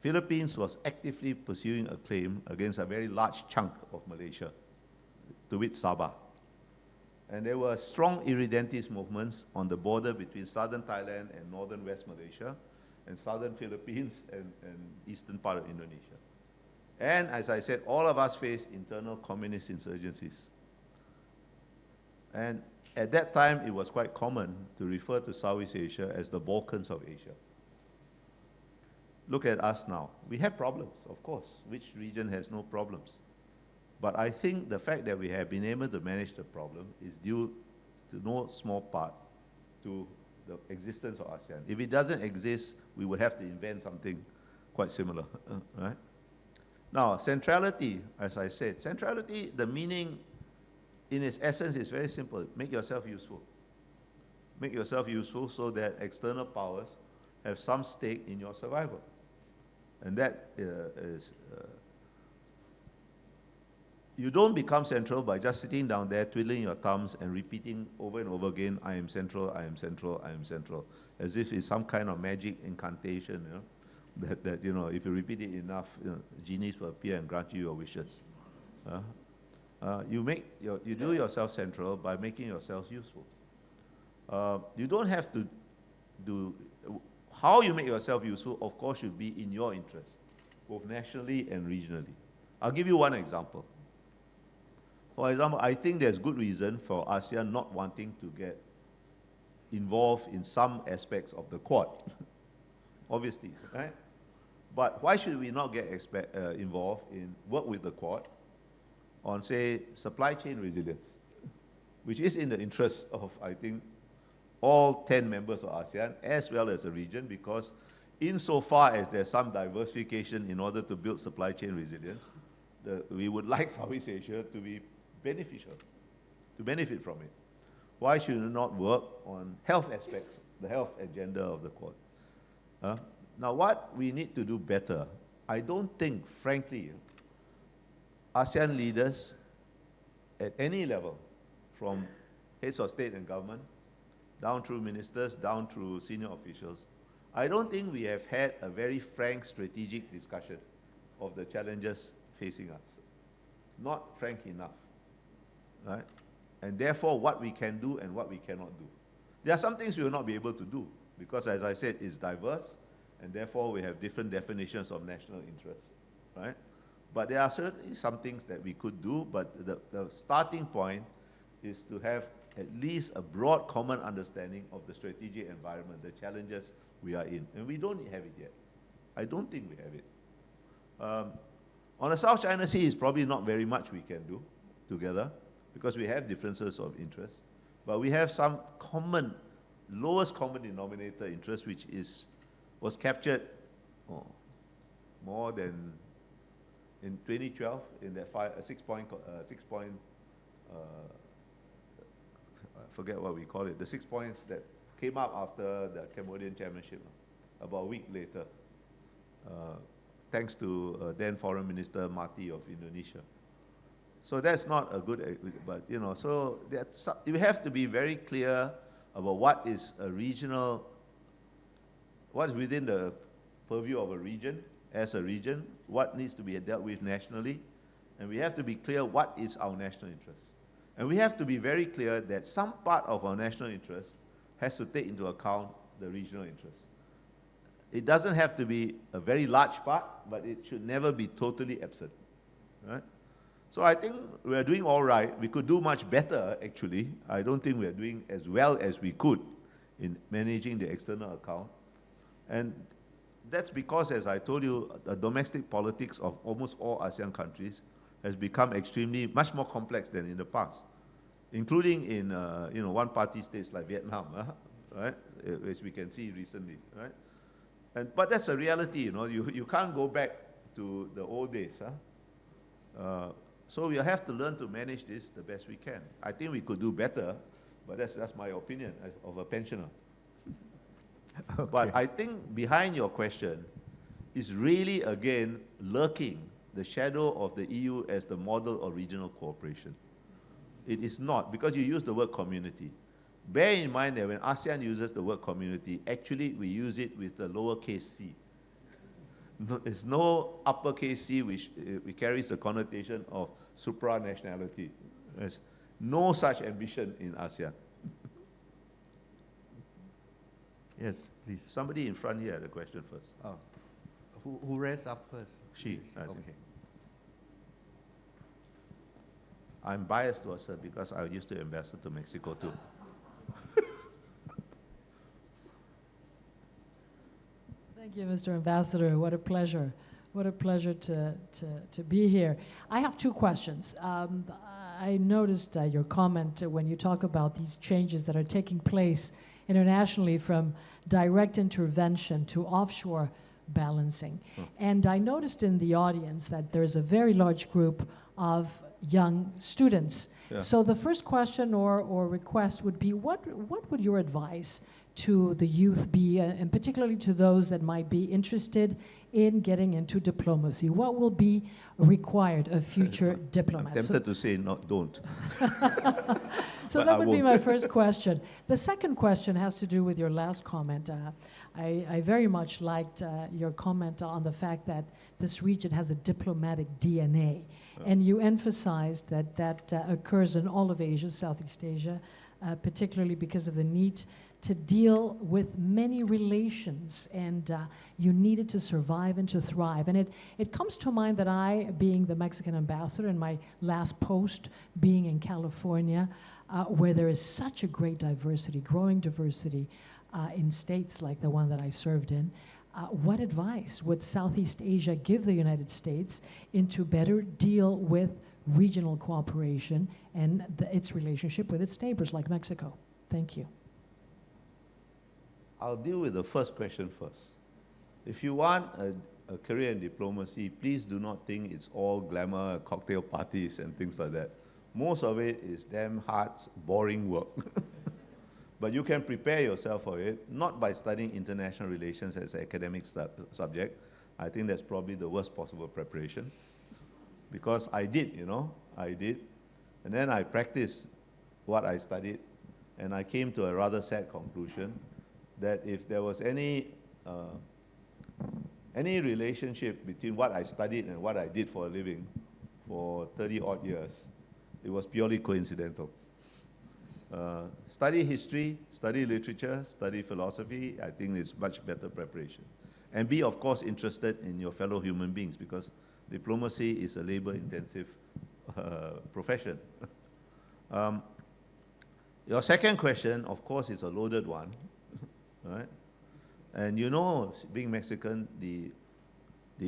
Philippines was actively pursuing a claim against a very large chunk of Malaysia, to wit Sabah. And there were strong irredentist movements on the border between southern Thailand and northern West Malaysia, and southern Philippines and eastern part of Indonesia. And as I said, all of us faced internal communist insurgencies. And at that time, it was quite common to refer to Southeast Asia as the Balkans of Asia. Look at us now. We have problems, of course. Which region has no problems? But I think the fact that we have been able to manage the problem is due to no small part to the existence of ASEAN. If it doesn't exist, we would have to invent something quite similar, right? Now, centrality, as I said, centrality, the meaning in its essence is very simple. Make yourself useful. Make yourself useful so that external powers have some stake in your survival. And that is, you don't become central by just sitting down there, twiddling your thumbs and repeating over and over again, I am central, I am central, I am central, as if it's some kind of magic incantation, that if you repeat it enough, genies will appear and grant you your wishes. You do yourself central by making yourself useful. You don't have to do, how you make yourself useful, of course, should be in your interest, both nationally and regionally. I'll give you one example. For example, I think there's good reason for ASEAN not wanting to get involved in some aspects of the Quad, obviously, right? But why should we not get involved in work with the Quad on, say, supply chain resilience, which is in the interest of, I think, all 10 members of ASEAN, as well as the region, because insofar as there's some diversification in order to build supply chain resilience, we would like Southeast Asia to be beneficial, to benefit from it. Why should we not work on health aspects, the health agenda of the Quad? Now, what we need to do better, I don't think, frankly, ASEAN leaders at any level, from heads of state and government, down through ministers, down through senior officials, I don't think we have had a very frank strategic discussion of the challenges facing us. Not frank enough, right? And therefore, what we can do and what we cannot do. There are some things we will not be able to do, because as I said, it's diverse, and therefore we have different definitions of national interest, right? But there are certainly some things that we could do, but the starting point is to have at least a broad common understanding of the strategic environment, the challenges we are in. And we don't have it yet. I don't think we have it. On the South China Sea, it's probably not very much we can do together because we have differences of interest. But we have some common, lowest common denominator interest, which was captured more than in 2012 in that I forget what we call it, the 6 points that came up after the Cambodian chairmanship, about a week later, thanks to then Foreign Minister Marty of Indonesia. So that's not a good, but you know, so you have to be very clear about what is a regional, what is within the purview of a region, as a region, what needs to be dealt with nationally, and we have to be clear what is our national interest. And we have to be very clear that some part of our national interest has to take into account the regional interest. It doesn't have to be a very large part, but it should never be totally absent, right? So I think we are doing all right. We could do much better, actually. I don't think we are doing as well as we could in managing the external account. And that's because, as I told you, the domestic politics of almost all ASEAN countries has become extremely, much more complex than in the past, including in, one-party states like Vietnam, right? As we can see recently, right? But that's a reality, you can't go back to the old days, so we have to learn to manage this the best we can. I think we could do better, but that's my opinion of a pensioner. Okay. But I think behind your question is really, again, lurking the shadow of the EU as the model of regional cooperation. It is not, because you use the word community. Bear in mind that when ASEAN uses the word community, actually we use it with the lowercase c. There's no uppercase c which carries the connotation of supranationality. There's no such ambition in ASEAN. Yes, please. Somebody in front here had a question first. Oh. Who raised up first? She. I think. Okay. I'm biased towards her because I used to ambassador to Mexico too. Thank you, Mr. Ambassador. What a pleasure. What a pleasure to be here. I have two questions. I noticed your comment when you talk about these changes that are taking place internationally from direct intervention to offshore balancing. And I noticed in the audience that there's a very large group of young students. Yeah. So the first question or request would be, what would your advice to the youth be, and particularly to those that might be interested in getting into diplomacy? What will be required of future diplomats? I'm tempted to say, no, don't. So that would be my first question. The second question has to do with your last comment. I very much liked your comment on the fact that this region has a diplomatic DNA. And you emphasized that occurs in all of Asia, Southeast Asia, particularly because of the need to deal with many relations, and you needed to survive and to thrive. And it comes to mind that I, being the Mexican ambassador, and my last post being in California, where there is such a great diversity, growing diversity in states like the one that I served in, what advice would Southeast Asia give the United States into better deal with regional cooperation and its relationship with its neighbors like Mexico? Thank you. I'll deal with the first question first. If you want a career in diplomacy, please do not think it's all glamour, cocktail parties, and things like that. Most of it is damn hard, boring work. But you can prepare yourself for it, not by studying international relations as an academic subject. I think that's probably the worst possible preparation. Because I did, I did. And then I practiced what I studied, and I came to a rather sad conclusion that if there was any relationship between what I studied and what I did for a living for 30-odd years, it was purely coincidental. Study history, study literature, study philosophy, I think is much better preparation. And be, of course, interested in your fellow human beings, because diplomacy is a labor-intensive profession. Your second question, of course, is a loaded one, right? And you know, being Mexican, the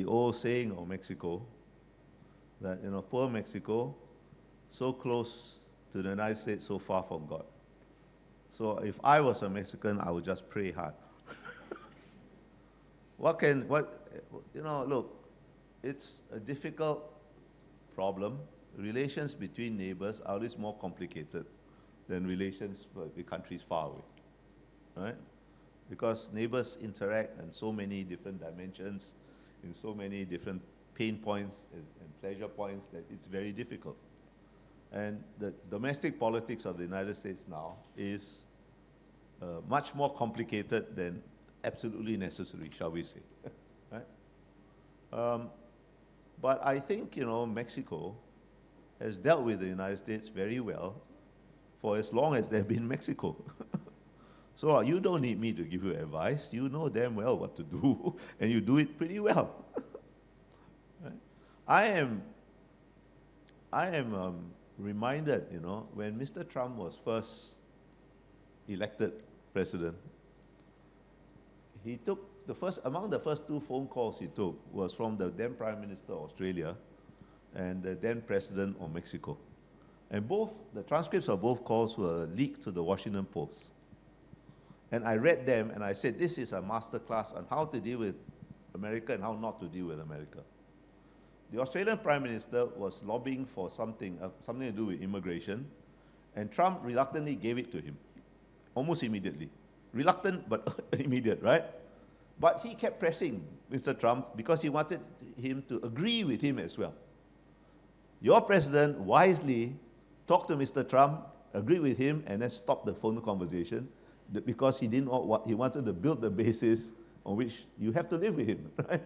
old saying of Mexico, that, you know, poor Mexico, so close to the United States, so far from God. So if I was a Mexican, I would just pray hard. You know, look, it's a difficult problem. Relations between neighbors are always more complicated than relations with countries far away, right? Because neighbors interact in so many different dimensions, in so many different pain points and pleasure points, that it's very difficult. And the domestic politics of the United States now is much more complicated than absolutely necessary, shall we say, right? But I think, you know, Mexico has dealt with the United States very well for as long as they've been Mexico. So you don't need me to give you advice. You know damn well what to do, and you do it pretty well. Right? I am reminded, you know, when Mr. Trump was first elected president, he took among the first two phone calls he took was from the then Prime Minister of Australia and the then President of Mexico. And the transcripts of both calls were leaked to the Washington Post. And I read them and I said, this is a master class on how to deal with America and how not to deal with America. The Australian Prime Minister was lobbying for something to do with immigration, and Trump reluctantly gave it to him, almost immediately. Reluctant, but immediate, right? But he kept pressing Mr. Trump because he wanted him to agree with him as well. Your president wisely talked to Mr. Trump, agreed with him, and then stopped the phone conversation because he didn't want he wanted to build the basis on which you have to live with him, right?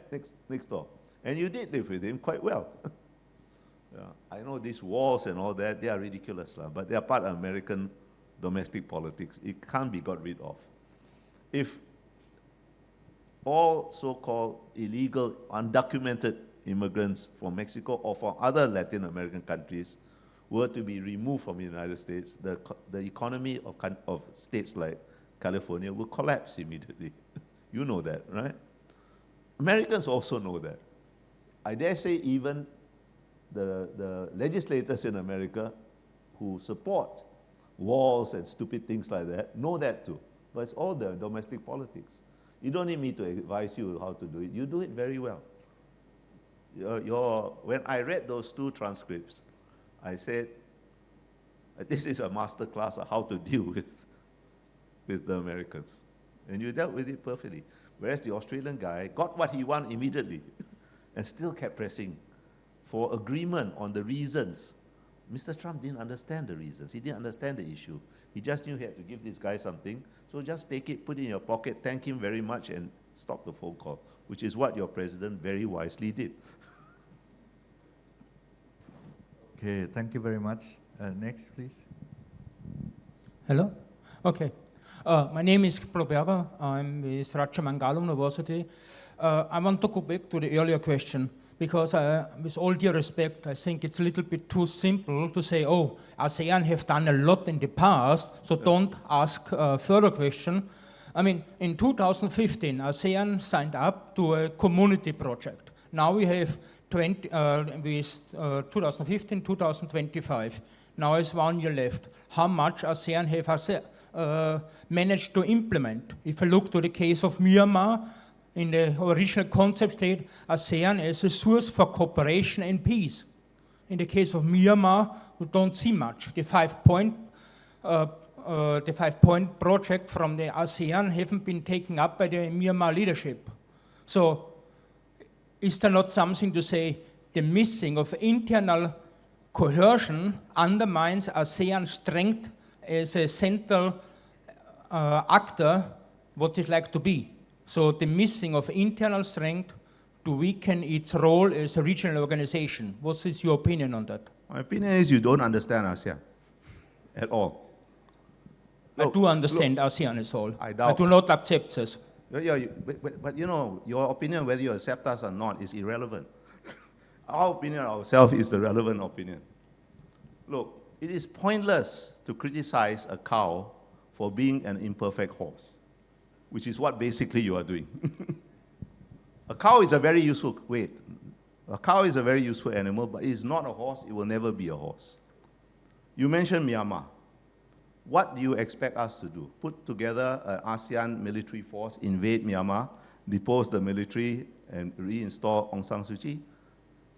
Next door. And you did live with him quite well. Yeah. I know these walls and all that, they are ridiculous, but they are part of American domestic politics. It can't be got rid of. If all so-called illegal, undocumented immigrants from Mexico or from other Latin American countries were to be removed from the United States, the economy of states like California will collapse immediately. You know that, right? Americans also know that. I dare say even the legislators in America who support walls and stupid things like that know that too. But it's all the domestic politics. You don't need me to advise you how to do it. You do it very well. When I read those two transcripts, I said, this is a master class on how to deal with the Americans. And you dealt with it perfectly. Whereas the Australian guy got what he wanted immediately and still kept pressing for agreement on the reasons. Mr. Trump didn't understand the reasons. He didn't understand the issue. He just knew he had to give this guy something. So just take it, put it in your pocket, thank him very much, and stop the phone call, which is what your president very wisely did. Okay, thank you very much. Next, please. Hello? Okay. My name is Proberger. I'm with Rajamangala University. I want to go back to the earlier question, because with all due respect, I think it's a little bit too simple to say, oh, ASEAN have done a lot in the past, so don't ask further question. I mean, in 2015, ASEAN signed up to a community project. Now we have 2015, 2025. Now is 1 year left. How much ASEAN have managed to implement? If I look to the case of Myanmar, in the original concept state, ASEAN is a source for cooperation and peace. In the case of Myanmar, we don't see much. The five-point project from the ASEAN haven't been taken up by the Myanmar leadership. So, is there not something to say the missing of internal cohesion undermines ASEAN's strength as a central actor, what it like to be? So the missing of internal strength to weaken its role as a regional organization. What is your opinion on that? My opinion is you don't understand ASEAN at all. I do understand ASEAN is all. I doubt. I do not accept this. But you know, your opinion, whether you accept us or not, is irrelevant. Our opinion ourselves is the relevant opinion. Look, it is pointless to criticize a cow for being an imperfect horse, which is what basically you are doing. A cow is a very useful, a cow is a very useful animal, but it is not a horse, it will never be a horse. You mentioned Myanmar. What do you expect us to do? Put together an ASEAN military force, invade Myanmar, depose the military, and reinstall Aung San Suu Kyi?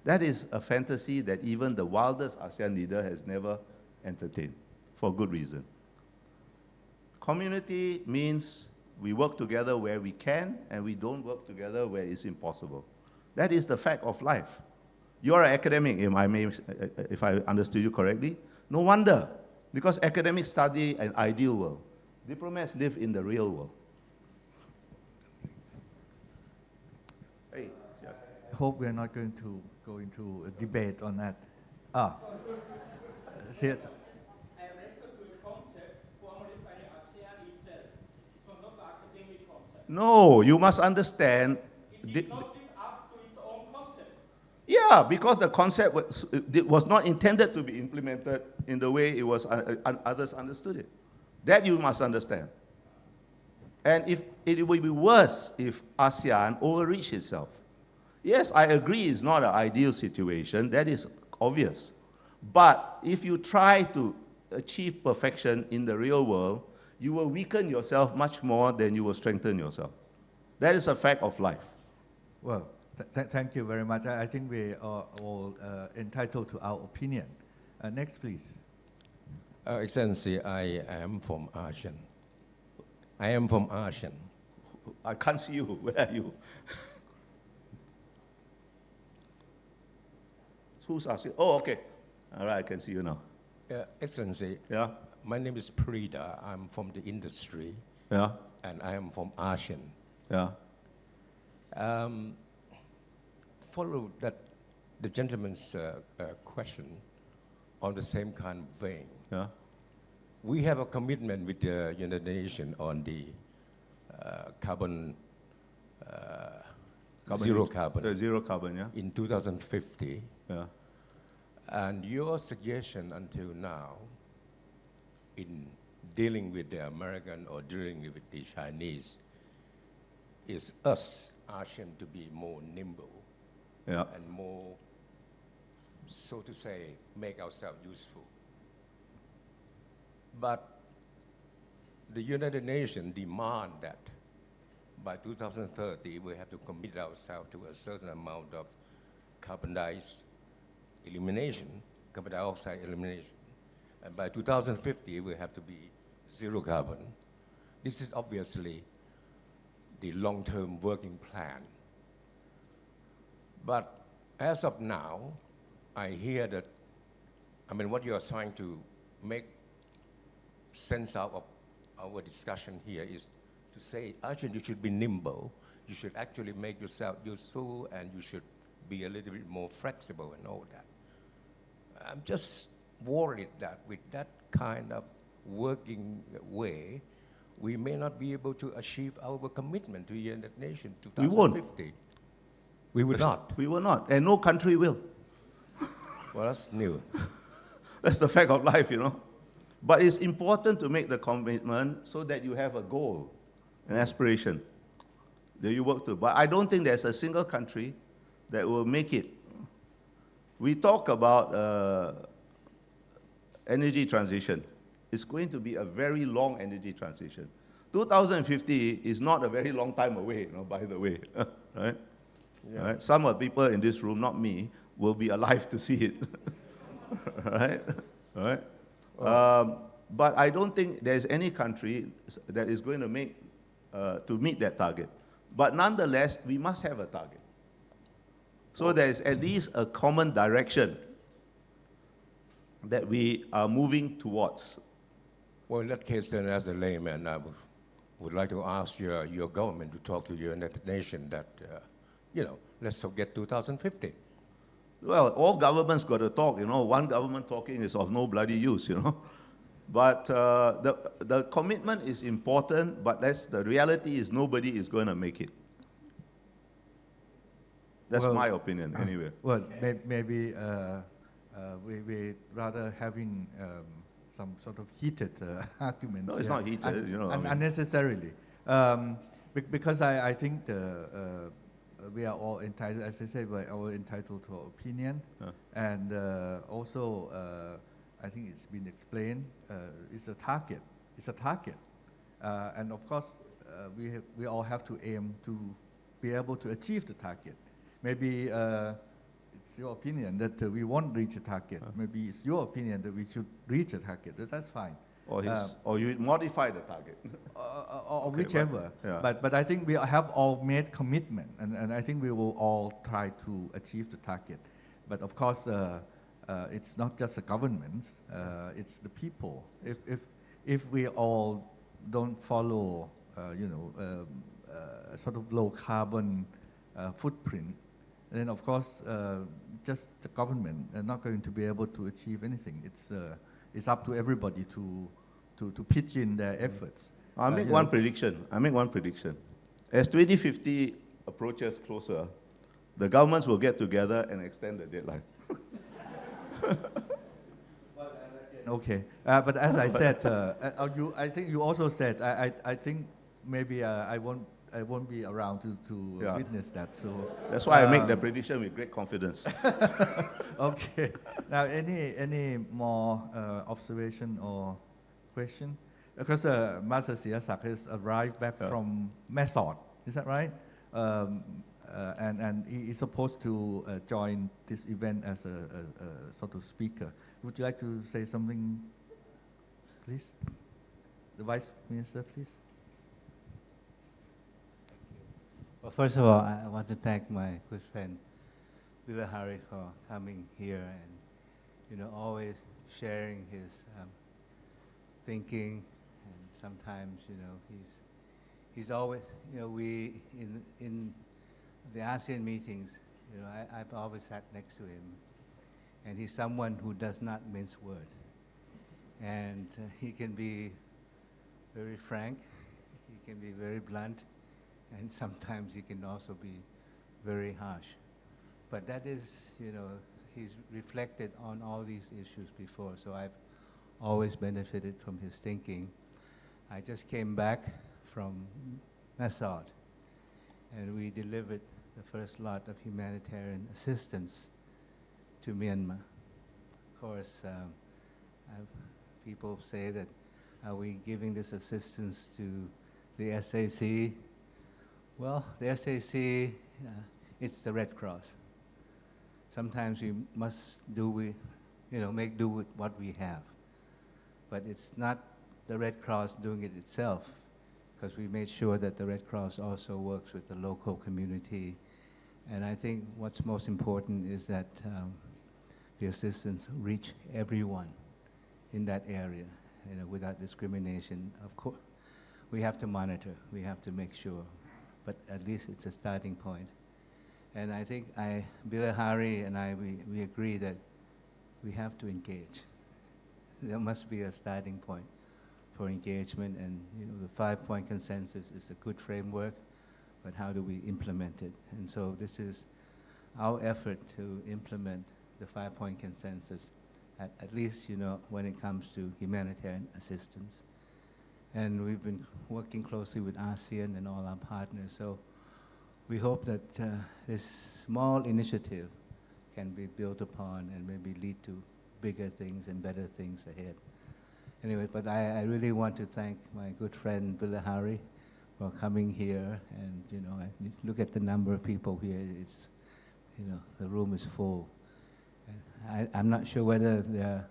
That is a fantasy that even the wildest ASEAN leader has never entertained, for good reason. Community means we work together where we can, and we don't work together where it's impossible. That is the fact of life. You're an academic, if I understood you correctly. No wonder, because academics study an ideal world. Diplomats live in the real world. Hey, yes. I hope we're not going to go into a debate on that. Yes. I refer to a concept formulated by the ASEAN itself. So not the academic concept. No, you must understand. It did not live up to its own concept. Yeah, because the concept was not intended to be implemented in the way it was others understood it. That you must understand. And if it will be worse if ASEAN overreached itself. Yes, I agree it's not an ideal situation. That is obvious. But if you try to achieve perfection in the real world, you will weaken yourself much more than you will strengthen yourself. That is a fact of life. Well, thank you very much. I think we are all entitled to our opinion. Next, please. Excellency, I am from ASEAN. I am from ASEAN. I can't see you. Where are you? Who's asking? Oh, okay. All right, I can see you now. Excellency, Yeah? my name is Prida. I'm from the industry, Yeah? and I am from ASEAN. Yeah? Follow that the gentleman's question on the same kind of vein. Yeah? We have a commitment with the United Nations on the zero carbon Zero carbon, yeah? in 2050. Yeah. And your suggestion until now in dealing with the American or dealing with the Chinese is us, ASEAN, to be more nimble Yeah. and more, so to say, make ourselves useful. But the United Nations demand that by 2030 we have to commit ourselves to a certain amount of carbon dioxide elimination. And by 2050 we have to be zero carbon. This is obviously the long-term working plan. But as of now, I hear that, what you are trying to make sense out of our discussion here is to say, actually, you should be nimble. You should actually make yourself useful, and you should be a little bit more flexible and all that. I'm just worried that with that kind of working way, we may not be able to achieve our commitment to the United Nations 2050. We won't. We will not. We will not, and no country will. Well, that's new. That's the fact of life, you know. But it's important to make the commitment so that you have a goal, an aspiration that you work to. But I don't think there's a single country that will make it. We talk about energy transition. It's going to be a very long energy transition. 2050 is not a very long time away, by the way, right? Yeah. Right? Some of the people in this room, not me, will be alive to see it, right? Right? But I don't think there's any country that is going to make to meet that target. But nonetheless, we must have a target. So there's at least a common direction that we are moving towards. Well, in that case, then, as a layman, I would like to ask your government to talk to your United Nations that, let's forget 2050. Well, all governments got to talk, One government talking is of no bloody use, But the commitment is important, but the reality is nobody is going to make it. That's Well, my opinion, anyway. Well, maybe we rather having some sort of heated argument. No, it's not heated, you know. I mean, unnecessarily. Because I think we are all entitled, as I said, we're all entitled to our opinion. And also, I think it's been explained, it's a target. It's a target. And of course, we all have to aim to be able to achieve the target. Maybe it's your opinion that we won't reach a target. Maybe it's your opinion that we should reach a target. That's fine. Or you modify the target. Or Okay, whichever. But I think we have all made commitment, and I think we will all try to achieve the target. But of course, it's not just the governments, it's the people. If we all don't follow, sort of low carbon footprint, then of course, just the government are not going to be able to achieve anything. It's up to everybody to pitch in their efforts. I make one prediction. As 2050 approaches closer, the governments will get together and extend the deadline. Okay, but as I said, I think you also said, I think maybe I won't be around to witness that. So that's why I make the prediction with great confidence. Okay. Now, any more observation or question? Because Master Siasak has arrived back from Mesot, is that right? And he is supposed to join this event as a sort of speaker. Would you like to say something, please? The Vice Minister, please. Well, first of all, I want to thank my good friend Bilahari for coming here and, always sharing his thinking. And sometimes, he's always, we in the ASEAN meetings, I've always sat next to him, and he's someone who does not mince word, and he can be very frank, he can be very blunt. And sometimes he can also be very harsh. But that is, he's reflected on all these issues before, so I've always benefited from his thinking. I just came back from Mesot, and we delivered the first lot of humanitarian assistance to Myanmar. Of course, people say that, are we giving this assistance to the SAC? Well, the SAC, it's the Red Cross. Sometimes we must make do with what we have. But it's not the Red Cross doing it itself, because we made sure that the Red Cross also works with the local community. And I think what's most important is that the assistance reach everyone in that area, without discrimination. Of course, we have to monitor, we have to make sure. But at least it's a starting point. And I think Bilahari and I, we agree that we have to engage. There must be a starting point for engagement, and the 5-point consensus is a good framework, but how do we implement it? And so this is our effort to implement the 5-point consensus, at least when it comes to humanitarian assistance. And we've been working closely with ASEAN and all our partners. So we hope that this small initiative can be built upon and maybe lead to bigger things and better things ahead. Anyway, but I really want to thank my good friend Bilahari for coming here. And I look at the number of people here. It's, the room is full. And I'm not sure whether there are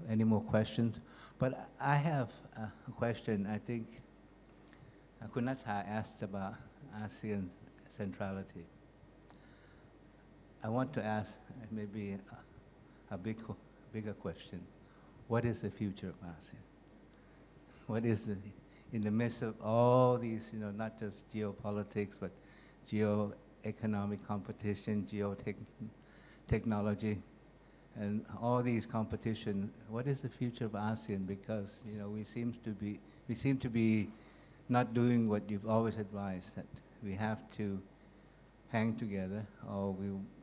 any more questions. But I have a question. I think Kunatha asked about ASEAN's centrality. I want to ask maybe a bigger question. What is the future of ASEAN? What is in the midst of all these, not just geopolitics, but geo-economic competition, technology, And all these competition, what is the future of ASEAN? Because we seem to be not doing what you've always advised, that we have to hang together or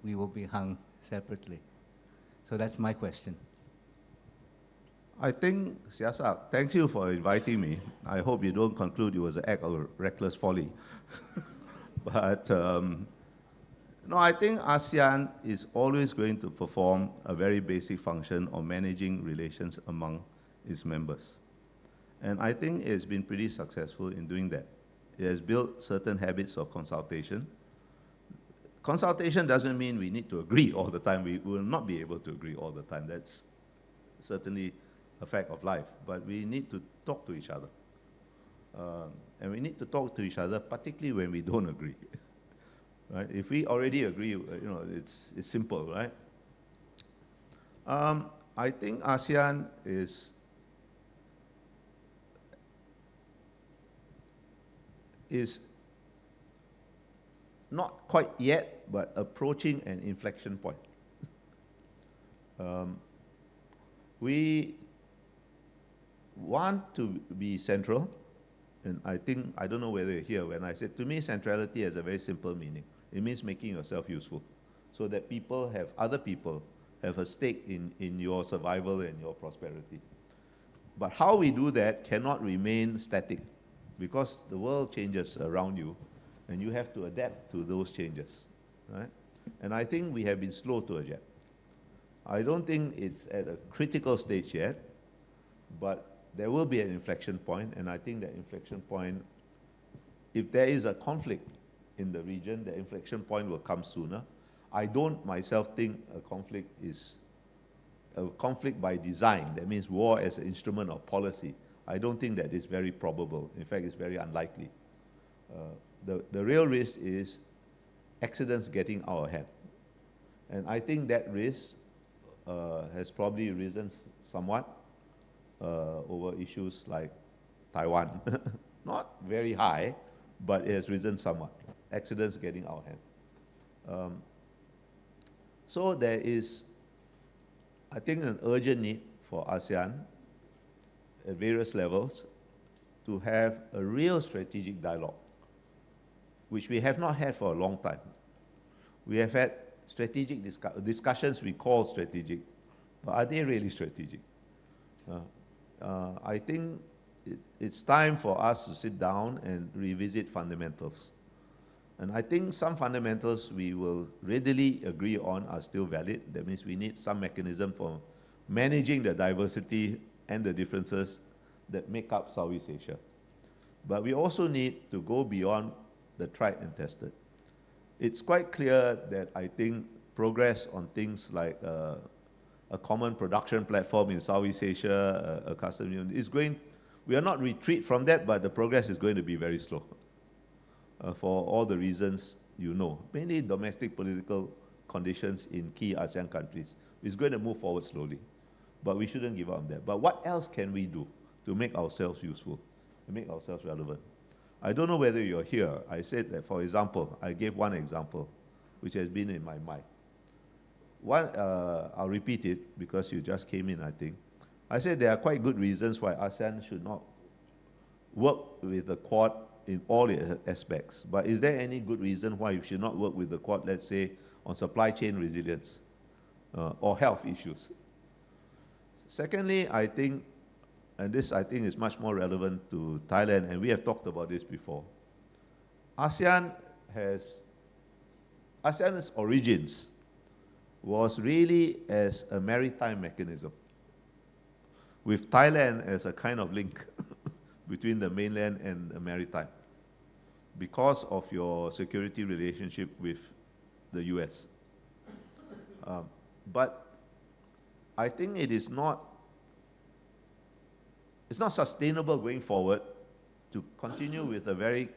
we will be hung separately. So that's my question. I think, Siasak, thank you for inviting me. I hope you don't conclude it was an act of reckless folly. But no, I think ASEAN is always going to perform a very basic function of managing relations among its members. And I think it's been pretty successful in doing that. It has built certain habits of consultation. Consultation doesn't mean we need to agree all the time. We will not be able to agree all the time. That's certainly a fact of life. But we need to talk to each other. And we need to talk to each other, particularly when we don't agree. Right? If we already agree, it's simple, right? I think ASEAN is not quite yet, but approaching an inflection point. We want to be central, and I don't know whether you're here when I said, to me, centrality has a very simple meaning. It means making yourself useful, so that other people have a stake in your survival and your prosperity. But how we do that cannot remain static, because the world changes around you, and you have to adapt to those changes, right? And I think we have been slow to adapt. I don't think it's at a critical stage yet, but there will be an inflection point, and I think that inflection point, if there is a conflict in the region, the inflection point will come sooner. I don't myself think a conflict is a conflict by design. That means war as an instrument of policy. I don't think that is very probable. In fact, it's very unlikely. The real risk is accidents getting out of hand. And I think that risk has probably risen somewhat over issues like Taiwan. Not very high, but it has risen somewhat. Accidents getting out of hand. So there is, I think, an urgent need for ASEAN at various levels to have a real strategic dialogue, which we have not had for a long time. We have had strategic discussions we call strategic, but are they really strategic? I think it's time for us to sit down and revisit fundamentals. And I think some fundamentals we will readily agree on are still valid. That means we need some mechanism for managing the diversity and the differences that make up Southeast Asia. But we also need to go beyond the tried and tested. It's quite clear that I think progress on things like a common production platform in Southeast Asia, a customs union, is going, we are not retreat from that, but the progress is going to be very slow. For all the reasons you know, mainly domestic political conditions in key ASEAN countries. It's going to move forward slowly, but we shouldn't give up on that. But what else can we do to make ourselves useful, to make ourselves relevant? I don't know whether you're here. I said that, for example, I gave one example, which has been in my mind. One, I'll repeat it because you just came in, I think. I said there are quite good reasons why ASEAN should not work with the Quad in all its aspects. But is there any good reason why you should not work with the Quad, let's say, on supply chain resilience or health issues? Secondly, I think, and this I think is much more relevant to Thailand, and we have talked about this before. ASEAN's origins was really as a maritime mechanism, with Thailand as a kind of link between the mainland and the maritime, because of your security relationship with the US. But I think it's not sustainable going forward to continue with a very,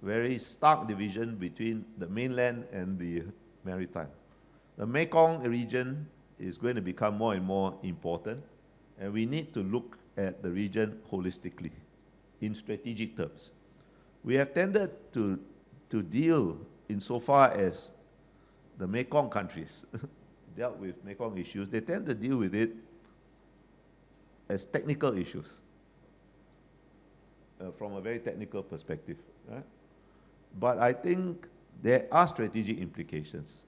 very stark division between the mainland and the maritime. The Mekong region is going to become more and more important, and we need to look at the region holistically, in strategic terms. We have tended to deal insofar as the Mekong countries, dealt with Mekong issues, they tend to deal with it as technical issues, from a very technical perspective, right? But I think there are strategic implications,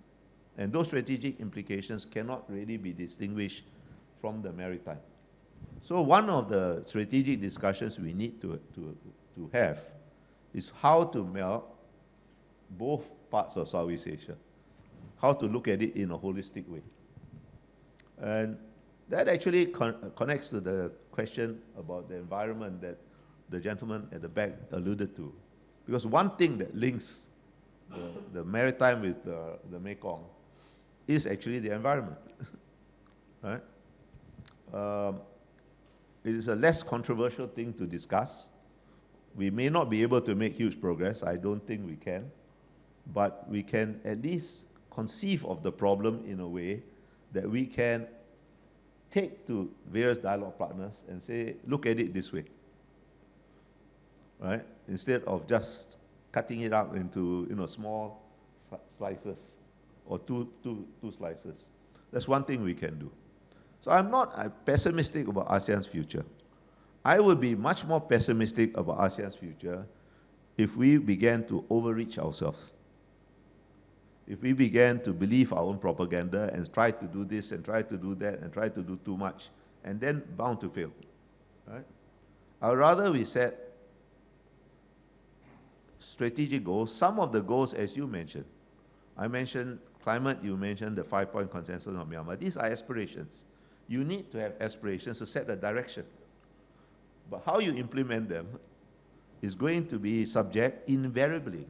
and those strategic implications cannot really be distinguished from the maritime. So one of the strategic discussions we need to have is how to meld both parts of Southeast Asia, how to look at it in a holistic way. And that actually connects to the question about the environment that the gentleman at the back alluded to. Because one thing that links the maritime with the Mekong is actually the environment, right? It is a less controversial thing to discuss. We may not be able to make huge progress. I don't think we can. But we can at least conceive of the problem in a way that we can take to various dialogue partners and say, look at it this way, right? Instead of just cutting it up into small slices or two slices. That's one thing we can do. So I'm not pessimistic about ASEAN's future. I would be much more pessimistic about ASEAN's future if we began to overreach ourselves. If we began to believe our own propaganda and try to do this and try to do that and try to do too much, and then bound to fail, right? I would rather we set strategic goals, some of the goals as you mentioned. I mentioned climate, you mentioned the 5-point consensus on Myanmar. These are aspirations. You need to have aspirations to set a direction. But how you implement them is going to be subject invariably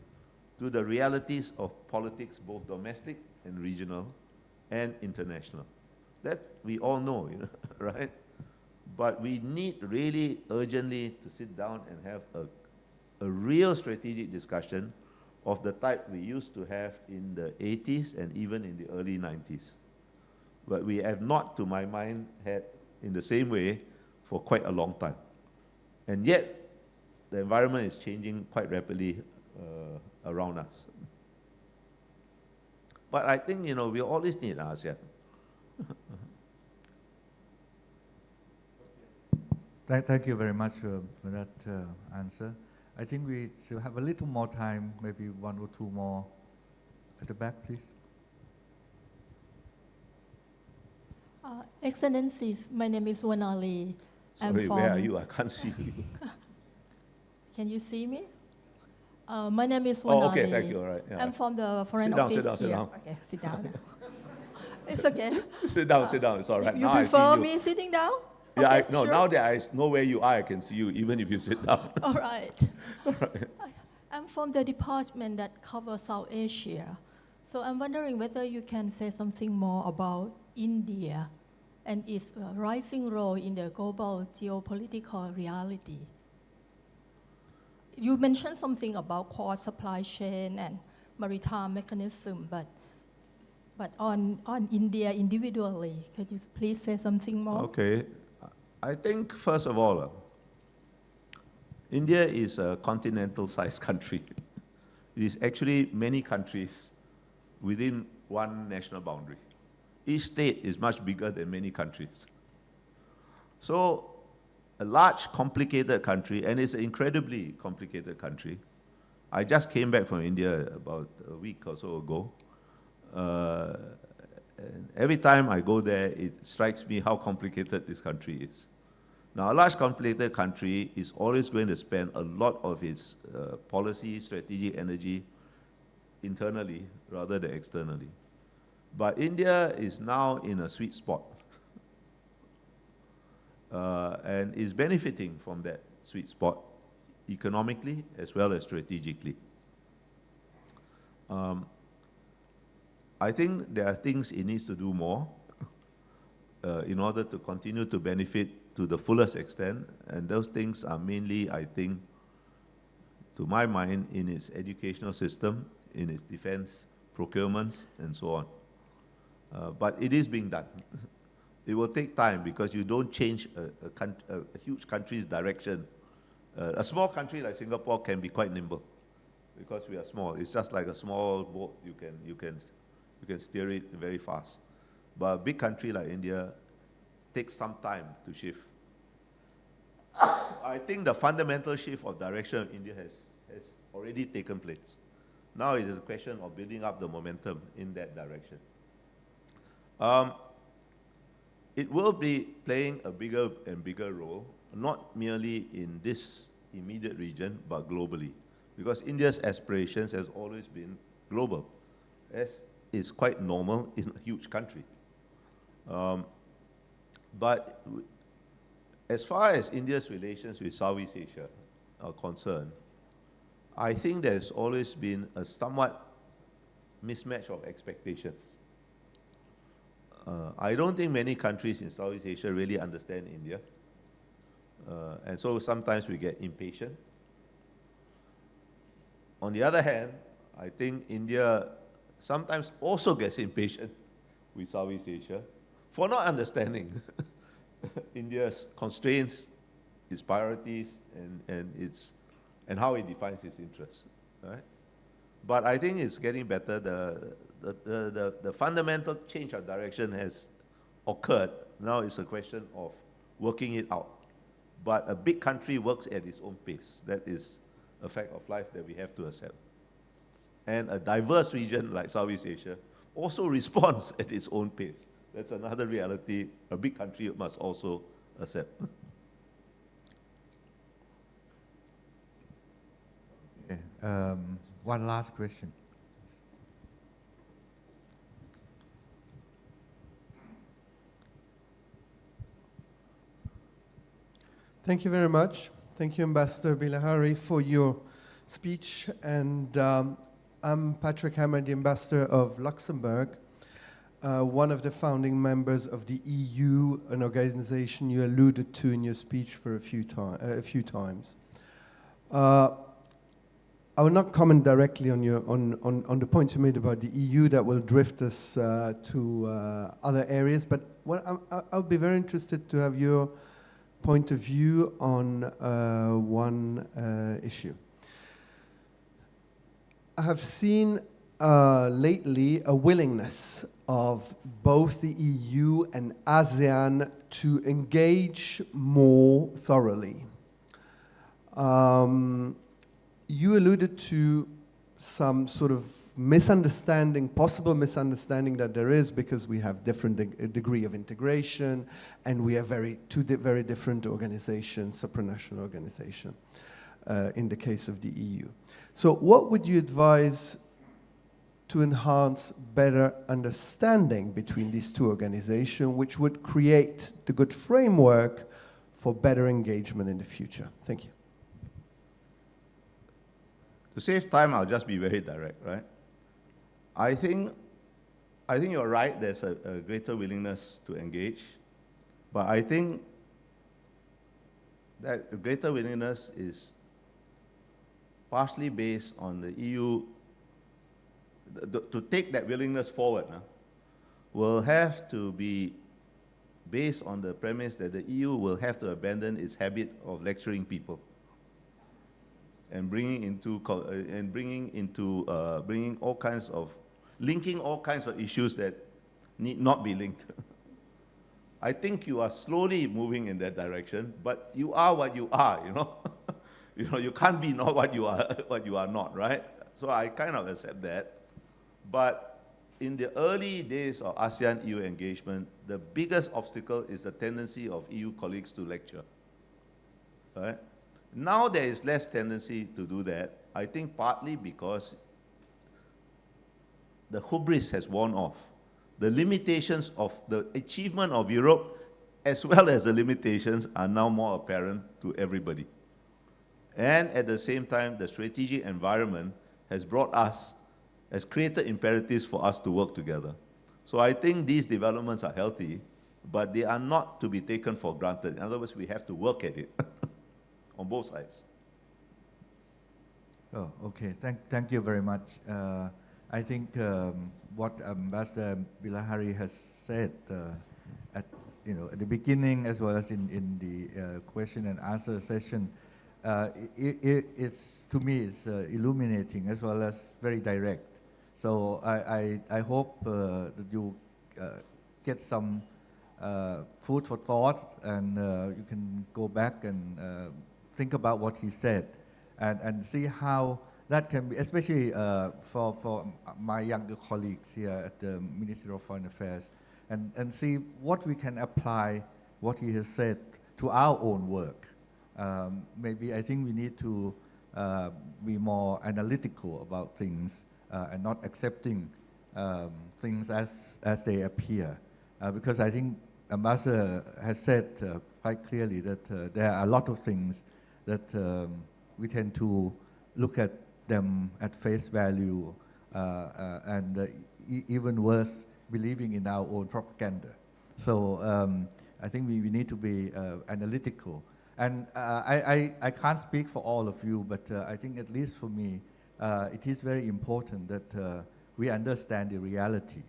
to the realities of politics, both domestic and regional and international. That we all know, right? But we need really urgently to sit down and have a real strategic discussion of the type we used to have in the 80s and even in the early 90s. But we have not, to my mind, had in the same way for quite a long time. And yet, the environment is changing quite rapidly around us. But I think, we always need ASEAN. Thank you very much for that answer. I think we still have a little more time, maybe one or two more. At the back, please. Excellencies, my name is Wanali. Sorry, where are you? I can't see you. Can you see me? My name is Wanali. Oh, okay, thank you, all right. Yeah. I'm from the Foreign Sit down, Office. sit down, sit here. down. Okay, sit down. It's okay. Sit down, it's all right. You Now I prefer see you. me sitting down? Yeah, Okay, no, sure. now that I know where you are, I can see you, even if you sit down. All right. I'm from the department that covers South Asia. So I'm wondering whether you can say something more about India and its rising role in the global geopolitical reality. You mentioned something about core supply chain and maritime mechanism, but on India individually, could you please say something more? Okay. I think, first of all, India is a continental-sized country. It is actually many countries within one national boundary. Each state is much bigger than many countries. So, a large, complicated country, and it's an incredibly complicated country. I just came back from India about a week or so ago. And every time I go there, it strikes me how complicated this country is. Now, a large, complicated country is always going to spend a lot of its policy, strategic energy internally rather than externally. But India is now in a sweet spot and is benefiting from that sweet spot economically as well as strategically. I think there are things it needs to do more in order to continue to benefit to the fullest extent, and those things are mainly, I think, to my mind, in its educational system, in its defense procurements, and so on. But it is being done. It will take time because you don't change a huge country's direction. A small country like Singapore can be quite nimble because we are small. It's just like a small boat. You can steer it very fast. But a big country like India takes some time to shift. I think the fundamental shift of direction of India has already taken place. Now it is a question of building up the momentum in that direction. It will be playing a bigger and bigger role, not merely in this immediate region, but globally. Because India's aspirations has always been global, as is quite normal in a huge country. But as far as India's relations with Southeast Asia are concerned, I think there's always been a somewhat mismatch of expectations. I don't think many countries in Southeast Asia really understand India. And so sometimes we get impatient. On the other hand, I think India sometimes also gets impatient with Southeast Asia for not understanding India's constraints, its priorities, and how it defines its interests, right? But I think it's getting better. The fundamental change of direction has occurred. Now it's a question of working it out. But a big country works at its own pace. That is a fact of life that we have to accept. And a diverse region like Southeast Asia also responds at its own pace. That's another reality a big country must also accept. Okay, one last question. Thank you very much. Thank you, Ambassador Bilahari, for your speech. And I'm Patrick Hammer, the Ambassador of Luxembourg, one of the founding members of the EU, an organization you alluded to in your speech for a few times. I will not comment directly on the point you made about the EU that will drift us to other areas, but I'll be very interested to have your point of view on one issue. I have seen lately a willingness of both the EU and ASEAN to engage more thoroughly. You alluded to some sort of misunderstanding, possible misunderstanding that there is because we have different degree of integration and we are two very different organizations, supranational organizations, in the case of the EU. So what would you advise to enhance better understanding between these two organizations, which would create the good framework for better engagement in the future? Thank you. To save time, I'll just be very direct, right? I think you're right, there's a greater willingness to engage, but I think that greater willingness is partially based on the EU. To take that willingness forward will have to be based on the premise that the EU will have to abandon its habit of lecturing people and linking all kinds of issues that need not be linked. I think you are slowly moving in that direction, but you are what you are, you know. You can't be not what you are not, right? So I kind of accept that. But in the early days of ASEAN-EU engagement, the biggest obstacle is the tendency of EU colleagues to lecture, right? Now there is less tendency to do that, I think partly because the hubris has worn off. The limitations of the achievement of Europe, as well as the limitations, are now more apparent to everybody. And at the same time, the strategic environment has created imperatives for us to work together. So I think these developments are healthy, but they are not to be taken for granted. In other words, we have to work at it on both sides. Oh, okay. Thank you very much. I think what Ambassador Bilahari has said at the beginning, as well as in the question and answer session, it's to me it's illuminating as well as very direct. So I hope that you get some food for thought, and you can go back and think about what he said, and see how that can be, especially for my younger colleagues here at the Ministry of Foreign Affairs, and see what we can apply what he has said to our own work. Maybe I think we need to be more analytical about things and not accepting things as they appear. Because I think Ambassador has said quite clearly that there are a lot of things that we tend to look at them at face value, and even worse, believing in our own propaganda. So I think we need to be analytical. And I can't speak for all of you, but I think at least for me, it is very important that we understand the reality.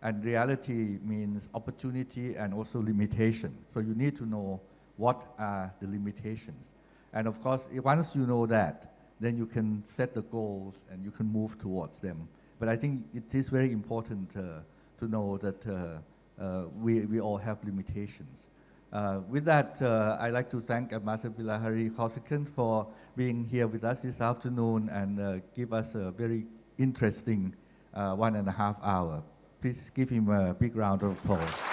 And reality means opportunity and also limitation. So you need to know what are the limitations. And of course, once you know that, then you can set the goals and you can move towards them. But I think it is very important to know that we all have limitations. With that, I'd like to thank Ambassador Bilahari Kausikan for being here with us this afternoon and give us a very interesting 1.5 hours. Please give him a big round of applause.